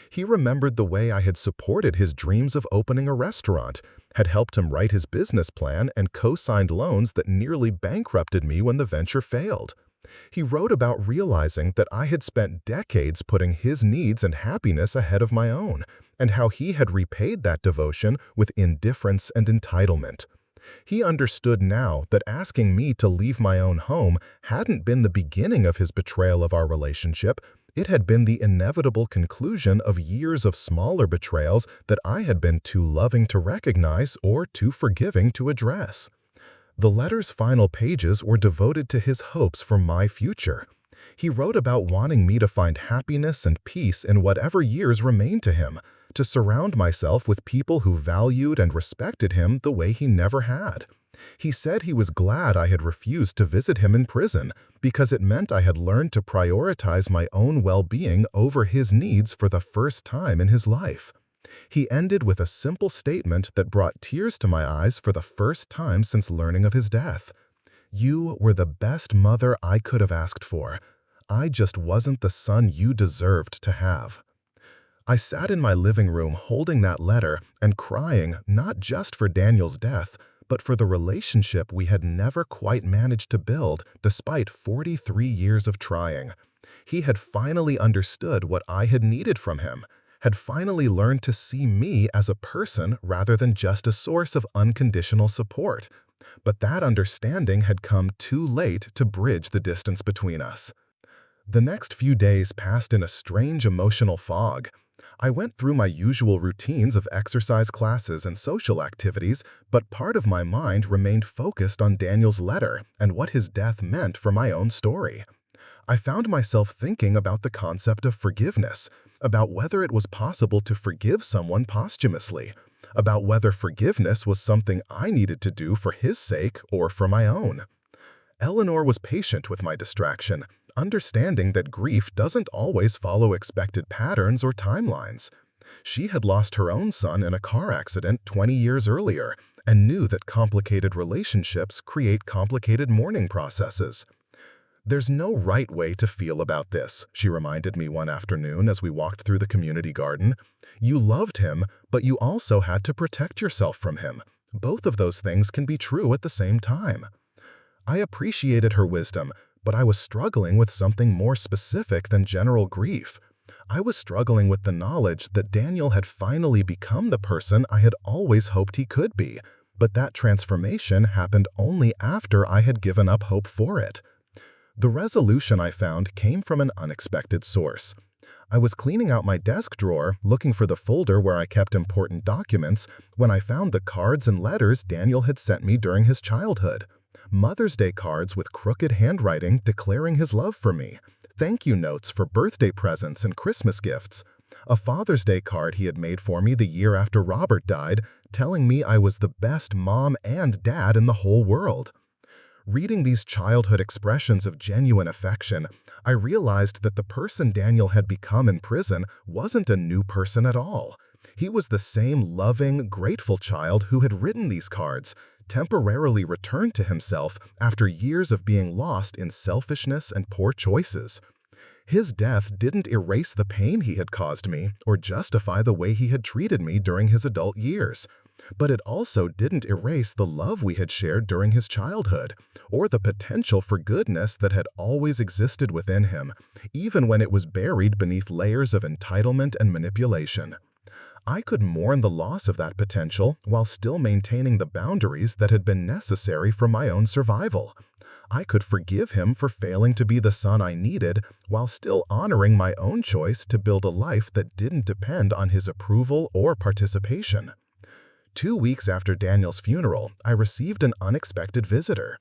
He remembered the way I had supported his dreams of opening a restaurant, had helped him write his business plan and co-signed loans that nearly bankrupted me when the venture failed. He wrote about realizing that I had spent decades putting his needs and happiness ahead of my own, and how he had repaid that devotion with indifference and entitlement. He understood now that asking me to leave my own home hadn't been the beginning of his betrayal of our relationship. It had been the inevitable conclusion of years of smaller betrayals that I had been too loving to recognize or too forgiving to address. The letter's final pages were devoted to his hopes for my future. He wrote about wanting me to find happiness and peace in whatever years remained to him, to surround myself with people who valued and respected him the way he never had. He said he was glad I had refused to visit him in prison because it meant I had learned to prioritize my own well-being over his needs for the first time in his life. He ended with a simple statement that brought tears to my eyes for the first time since learning of his death. "You were the best mother I could have asked for. I just wasn't the son you deserved to have." I sat in my living room holding that letter and crying not just for Daniel's death, but for the relationship we had never quite managed to build despite 43 years of trying. He had finally understood what I had needed from him, had finally learned to see me as a person rather than just a source of unconditional support. But that understanding had come too late to bridge the distance between us. The next few days passed in a strange emotional fog. I went through my usual routines of exercise classes and social activities, but part of my mind remained focused on Daniel's letter and what his death meant for my own story. I found myself thinking about the concept of forgiveness, about whether it was possible to forgive someone posthumously, about whether forgiveness was something I needed to do for his sake or for my own. Eleanor was patient with my distraction, understanding that grief doesn't always follow expected patterns or timelines. She had lost her own son in a car accident 20 years earlier and knew that complicated relationships create complicated mourning processes. "There's no right way to feel about this," she reminded me one afternoon as we walked through the community garden. "You loved him, but you also had to protect yourself from him. Both of those things can be true at the same time." I appreciated her wisdom, but I was struggling with something more specific than general grief. I was struggling with the knowledge that Daniel had finally become the person I had always hoped he could be, but that transformation happened only after I had given up hope for it. The resolution I found came from an unexpected source. I was cleaning out my desk drawer, looking for the folder where I kept important documents, when I found the cards and letters Daniel had sent me during his childhood. Mother's Day cards with crooked handwriting declaring his love for me, thank you notes for birthday presents and Christmas gifts, a Father's Day card he had made for me the year after Robert died, telling me I was the best mom and dad in the whole world. Reading these childhood expressions of genuine affection, I realized that the person Daniel had become in prison wasn't a new person at all. He was the same loving, grateful child who had written these cards, temporarily returned to himself after years of being lost in selfishness and poor choices. His death didn't erase the pain he had caused me or justify the way he had treated me during his adult years, but it also didn't erase the love we had shared during his childhood, or the potential for goodness that had always existed within him, even when it was buried beneath layers of entitlement and manipulation. I could mourn the loss of that potential while still maintaining the boundaries that had been necessary for my own survival. I could forgive him for failing to be the son I needed while still honoring my own choice to build a life that didn't depend on his approval or participation. 2 weeks after Daniel's funeral, I received an unexpected visitor.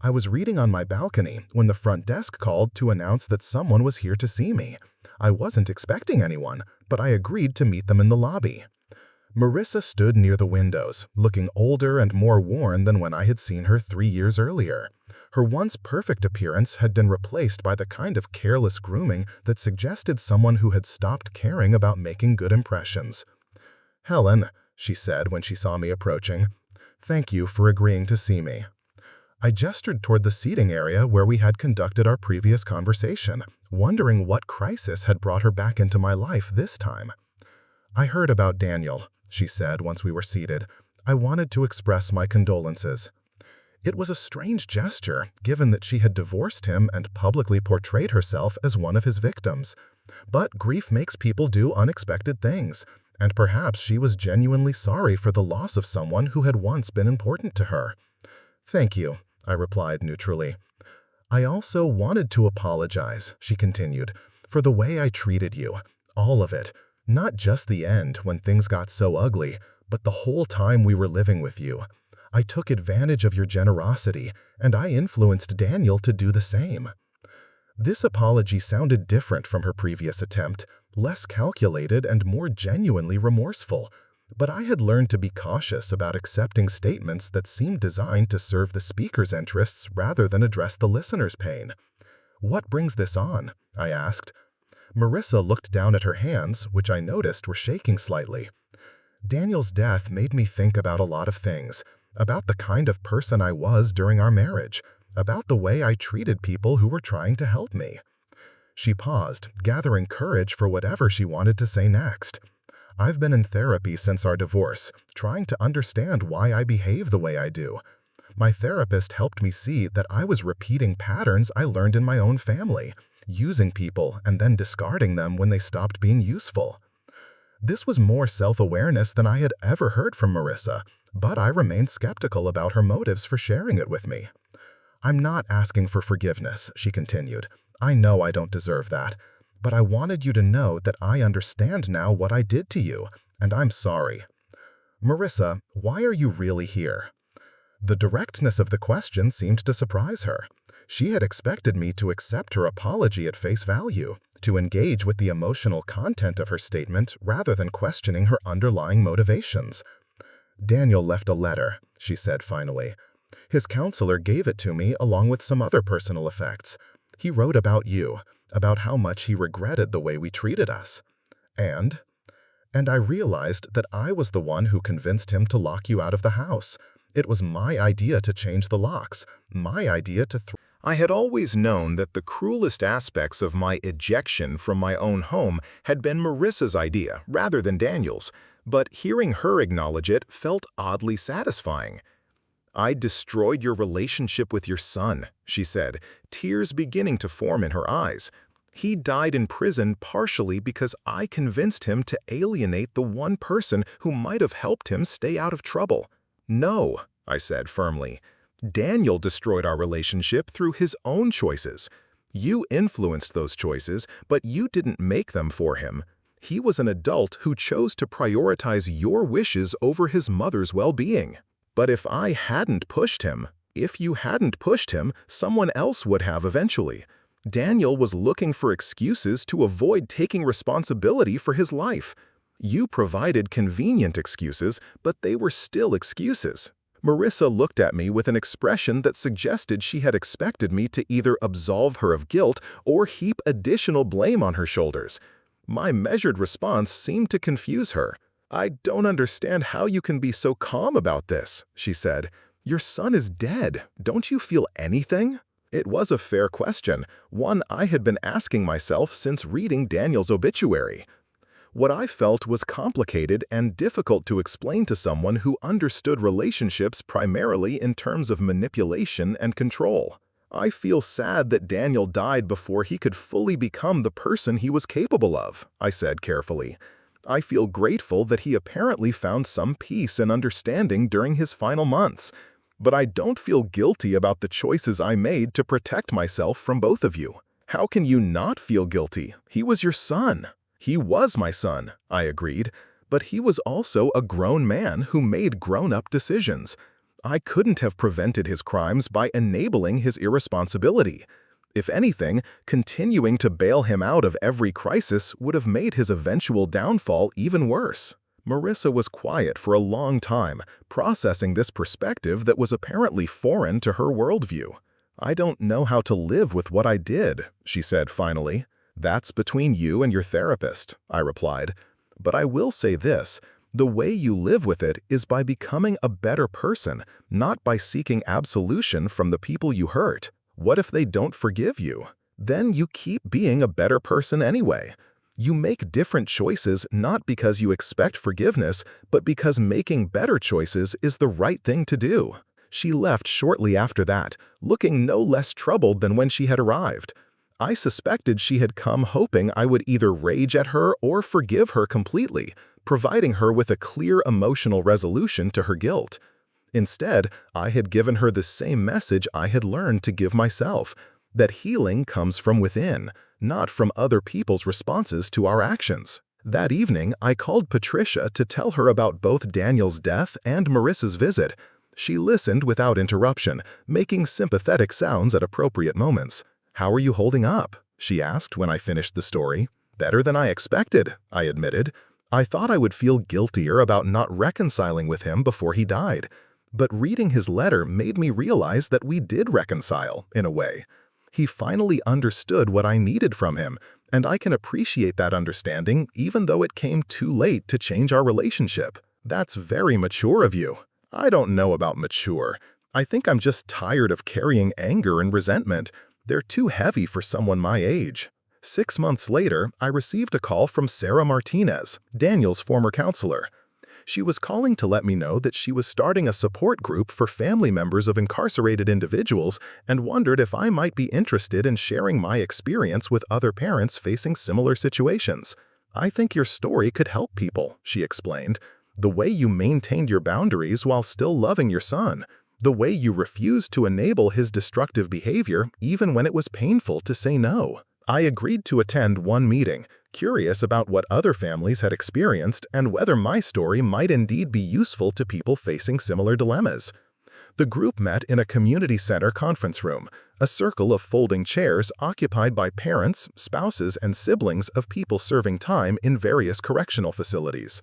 I was reading on my balcony when the front desk called to announce that someone was here to see me. I wasn't expecting anyone, but I agreed to meet them in the lobby. Marissa stood near the windows, looking older and more worn than when I had seen her 3 years earlier. Her once perfect appearance had been replaced by the kind of careless grooming that suggested someone who had stopped caring about making good impressions. "Helen," she said when she saw me approaching, "thank you for agreeing to see me." I gestured toward the seating area where we had conducted our previous conversation, wondering what crisis had brought her back into my life this time. "I heard about Daniel," she said once we were seated. "I wanted to express my condolences." It was a strange gesture, given that she had divorced him and publicly portrayed herself as one of his victims. But grief makes people do unexpected things, and perhaps she was genuinely sorry for the loss of someone who had once been important to her. "Thank you," I replied neutrally. "I also wanted to apologize," she continued, "for the way I treated you. All of it. Not just the end when things got so ugly, but the whole time we were living with you. I took advantage of your generosity, and I influenced Daniel to do the same." This apology sounded different from her previous attempt, less calculated and more genuinely remorseful. But I had learned to be cautious about accepting statements that seemed designed to serve the speaker's interests rather than address the listener's pain. "What brings this on?" I asked. Marissa looked down at her hands, which I noticed were shaking slightly. Daniel's death made me think about a lot of things, about the kind of person I was during our marriage, about the way I treated people who were trying to help me. She paused, gathering courage for whatever she wanted to say next. I've been in therapy since our divorce, trying to understand why I behave the way I do. My therapist helped me see that I was repeating patterns I learned in my own family, using people and then discarding them when they stopped being useful. This was more self-awareness than I had ever heard from Marissa, but I remained skeptical about her motives for sharing it with me. I'm not asking for forgiveness, she continued. I know I don't deserve that, but I wanted you to know that I understand now what I did to you, and I'm sorry. Marissa, why are you really here? The directness of the question seemed to surprise her. She had expected me to accept her apology at face value, to engage with the emotional content of her statement rather than questioning her underlying motivations. Daniel left a letter, she said finally. His counselor gave it to me along with some other personal effects. He wrote about you, about how much he regretted the way we treated us. And I realized that I was the one who convinced him to lock you out of the house. It was my idea to change the locks, my idea to I had always known that the cruelest aspects of my ejection from my own home had been Marissa's idea rather than Daniel's, but hearing her acknowledge it felt oddly satisfying. I destroyed your relationship with your son, she said, tears beginning to form in her eyes. He died in prison partially because I convinced him to alienate the one person who might have helped him stay out of trouble. No, I said firmly. Daniel destroyed our relationship through his own choices. You influenced those choices, but you didn't make them for him. He was an adult who chose to prioritize your wishes over his mother's well-being. But if you hadn't pushed him, someone else would have eventually. Daniel was looking for excuses to avoid taking responsibility for his life. You provided convenient excuses, but they were still excuses. Marissa looked at me with an expression that suggested she had expected me to either absolve her of guilt or heap additional blame on her shoulders. My measured response seemed to confuse her. I don't understand how you can be so calm about this, she said. Your son is dead. Don't you feel anything? It was a fair question, one I had been asking myself since reading Daniel's obituary. What I felt was complicated and difficult to explain to someone who understood relationships primarily in terms of manipulation and control. I feel sad that Daniel died before he could fully become the person he was capable of, I said carefully. I feel grateful that he apparently found some peace and understanding during his final months. But I don't feel guilty about the choices I made to protect myself from both of you. How can you not feel guilty? He was your son. He was my son, I agreed, but he was also a grown man who made grown-up decisions. I couldn't have prevented his crimes by enabling his irresponsibility. If anything, continuing to bail him out of every crisis would have made his eventual downfall even worse. Marissa was quiet for a long time, processing this perspective that was apparently foreign to her worldview. I don't know how to live with what I did, she said finally. That's between you and your therapist, I replied. But I will say this, the way you live with it is by becoming a better person, not by seeking absolution from the people you hurt. What if they don't forgive you? Then you keep being a better person anyway. You make different choices not because you expect forgiveness, but because making better choices is the right thing to do. She left shortly after that, looking no less troubled than when she had arrived. I suspected she had come hoping I would either rage at her or forgive her completely, providing her with a clear emotional resolution to her guilt. Instead, I had given her the same message I had learned to give myself, that healing comes from within, not from other people's responses to our actions. That evening, I called Patricia to tell her about both Daniel's death and Marissa's visit. She listened without interruption, making sympathetic sounds at appropriate moments. "How are you holding up?" she asked when I finished the story. "Better than I expected," I admitted. I thought I would feel guiltier about not reconciling with him before he died. But reading his letter made me realize that we did reconcile, in a way. He finally understood what I needed from him, and I can appreciate that understanding even though it came too late to change our relationship. That's very mature of you. I don't know about mature. I think I'm just tired of carrying anger and resentment. They're too heavy for someone my age. 6 months later, I received a call from Sarah Martinez, Daniel's former counselor. She was calling to let me know that she was starting a support group for family members of incarcerated individuals and wondered if I might be interested in sharing my experience with other parents facing similar situations. "I think your story could help people," she explained. "The way you maintained your boundaries while still loving your son. The way you refused to enable his destructive behavior even when it was painful to say no." I agreed to attend one meeting, curious about what other families had experienced and whether my story might indeed be useful to people facing similar dilemmas. The group met in a community center conference room, a circle of folding chairs occupied by parents, spouses, and siblings of people serving time in various correctional facilities.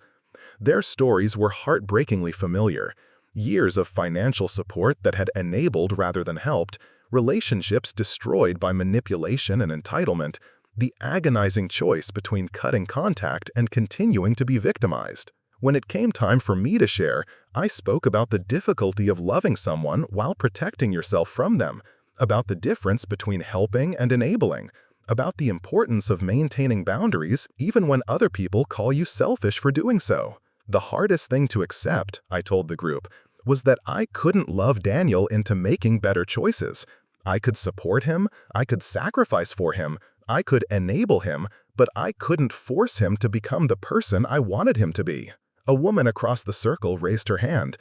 Their stories were heartbreakingly familiar. Years of financial support that had enabled rather than helped, relationships destroyed by manipulation and entitlement, the agonizing choice between cutting contact and continuing to be victimized. When it came time for me to share, I spoke about the difficulty of loving someone while protecting yourself from them, about the difference between helping and enabling, about the importance of maintaining boundaries even when other people call you selfish for doing so. The hardest thing to accept, I told the group, was that I couldn't love Daniel into making better choices. I could support him, I could sacrifice for him, I could enable him, but I couldn't force him to become the person I wanted him to be. A woman across the circle raised her hand.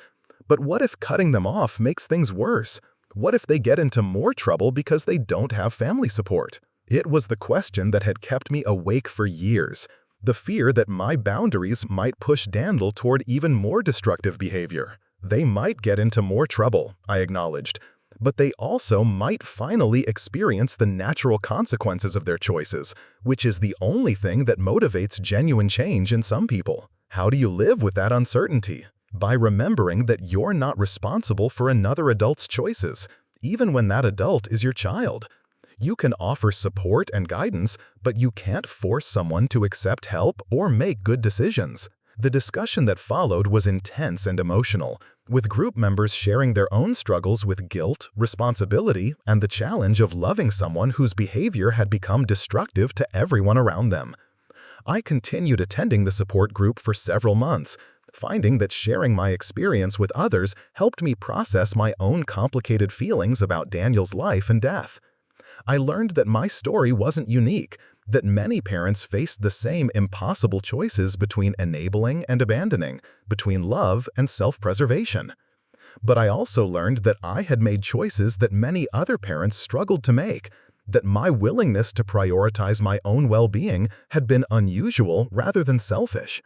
"But what if cutting them off makes things worse? What if they get into more trouble because they don't have family support?" It was the question that had kept me awake for years. The fear that my boundaries might push Daniel toward even more destructive behavior. They might get into more trouble, I acknowledged, but they also might finally experience the natural consequences of their choices, which is the only thing that motivates genuine change in some people. How do you live with that uncertainty? By remembering that you're not responsible for another adult's choices, even when that adult is your child. You can offer support and guidance, but you can't force someone to accept help or make good decisions. The discussion that followed was intense and emotional, with group members sharing their own struggles with guilt, responsibility, and the challenge of loving someone whose behavior had become destructive to everyone around them. I continued attending the support group for several months, finding that sharing my experience with others helped me process my own complicated feelings about Daniel's life and death. I learned that my story wasn't unique, that many parents faced the same impossible choices between enabling and abandoning, between love and self-preservation. But I also learned that I had made choices that many other parents struggled to make, that my willingness to prioritize my own well-being had been unusual rather than selfish.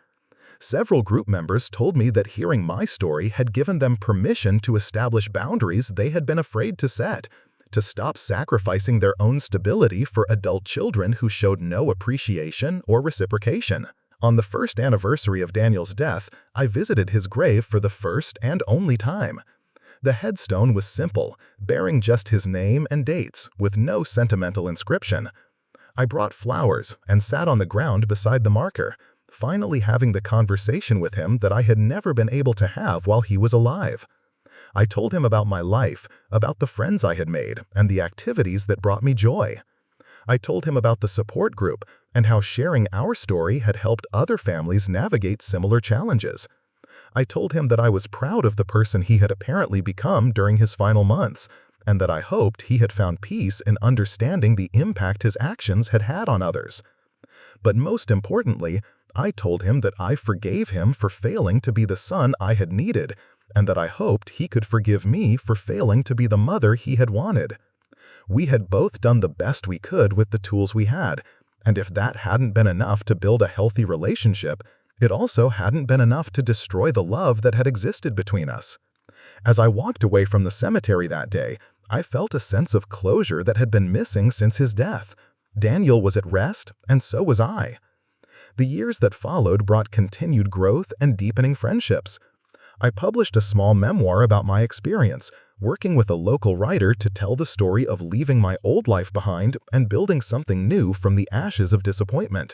Several group members told me that hearing my story had given them permission to establish boundaries they had been afraid to set, to stop sacrificing their own stability for adult children who showed no appreciation or reciprocation. On the first anniversary of Daniel's death, I visited his grave for the first and only time. The headstone was simple, bearing just his name and dates, with no sentimental inscription. I brought flowers and sat on the ground beside the marker, finally having the conversation with him that I had never been able to have while he was alive. I told him about my life, about the friends I had made, and the activities that brought me joy. I told him about the support group and how sharing our story had helped other families navigate similar challenges. I told him that I was proud of the person he had apparently become during his final months, and that I hoped he had found peace in understanding the impact his actions had had on others. But most importantly, I told him that I forgave him for failing to be the son I had needed, and that I hoped he could forgive me for failing to be the mother he had wanted. We had both done the best we could with the tools we had, and if that hadn't been enough to build a healthy relationship, it also hadn't been enough to destroy the love that had existed between us. As I walked away from the cemetery that day, I felt a sense of closure that had been missing since his death. Daniel was at rest, and so was I. The years that followed brought continued growth and deepening friendships. I published a small memoir about my experience, working with a local writer to tell the story of leaving my old life behind and building something new from the ashes of disappointment.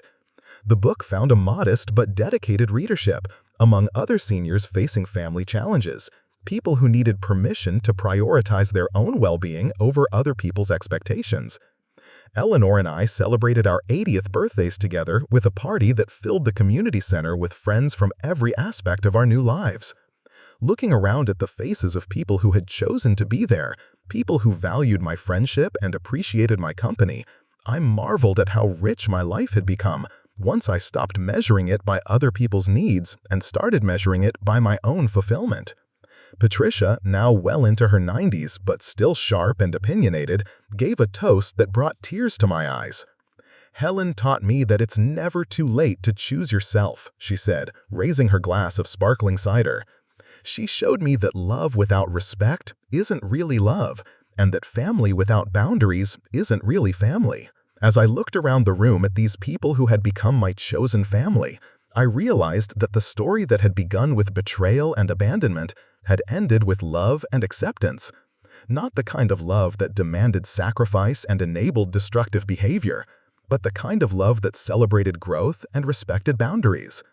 The book found a modest but dedicated readership, among other seniors facing family challenges, people who needed permission to prioritize their own well-being over other people's expectations. Eleanor and I celebrated our 80th birthdays together with a party that filled the community center with friends from every aspect of our new lives. Looking around at the faces of people who had chosen to be there, people who valued my friendship and appreciated my company, I marveled at how rich my life had become once I stopped measuring it by other people's needs and started measuring it by my own fulfillment. Patricia, now well into her 90s but still sharp and opinionated, gave a toast that brought tears to my eyes. "Helen taught me that it's never too late to choose yourself," she said, raising her glass of sparkling cider. "She showed me that love without respect isn't really love, and that family without boundaries isn't really family." As I looked around the room at these people who had become my chosen family, I realized that the story that had begun with betrayal and abandonment had ended with love and acceptance. Not the kind of love that demanded sacrifice and enabled destructive behavior, but the kind of love that celebrated growth and respected boundaries.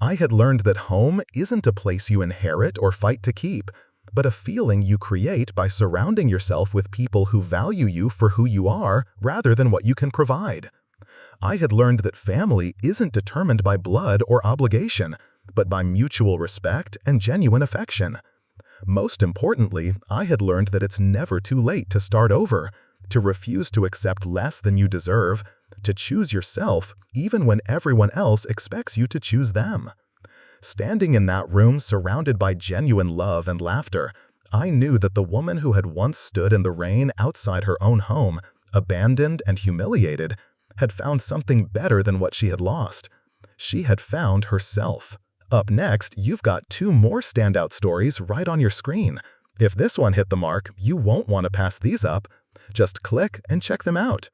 I had learned that home isn't a place you inherit or fight to keep, but a feeling you create by surrounding yourself with people who value you for who you are rather than what you can provide. I had learned that family isn't determined by blood or obligation, but by mutual respect and genuine affection. Most importantly, I had learned that it's never too late to start over, to refuse to accept less than you deserve, to choose yourself even when everyone else expects you to choose them. Standing in that room surrounded by genuine love and laughter, I knew that the woman who had once stood in the rain outside her own home, abandoned and humiliated, had found something better than what she had lost. She had found herself. Up next, you've got 2 more standout stories right on your screen. If this one hit the mark, you won't want to pass these up. Just click and check them out.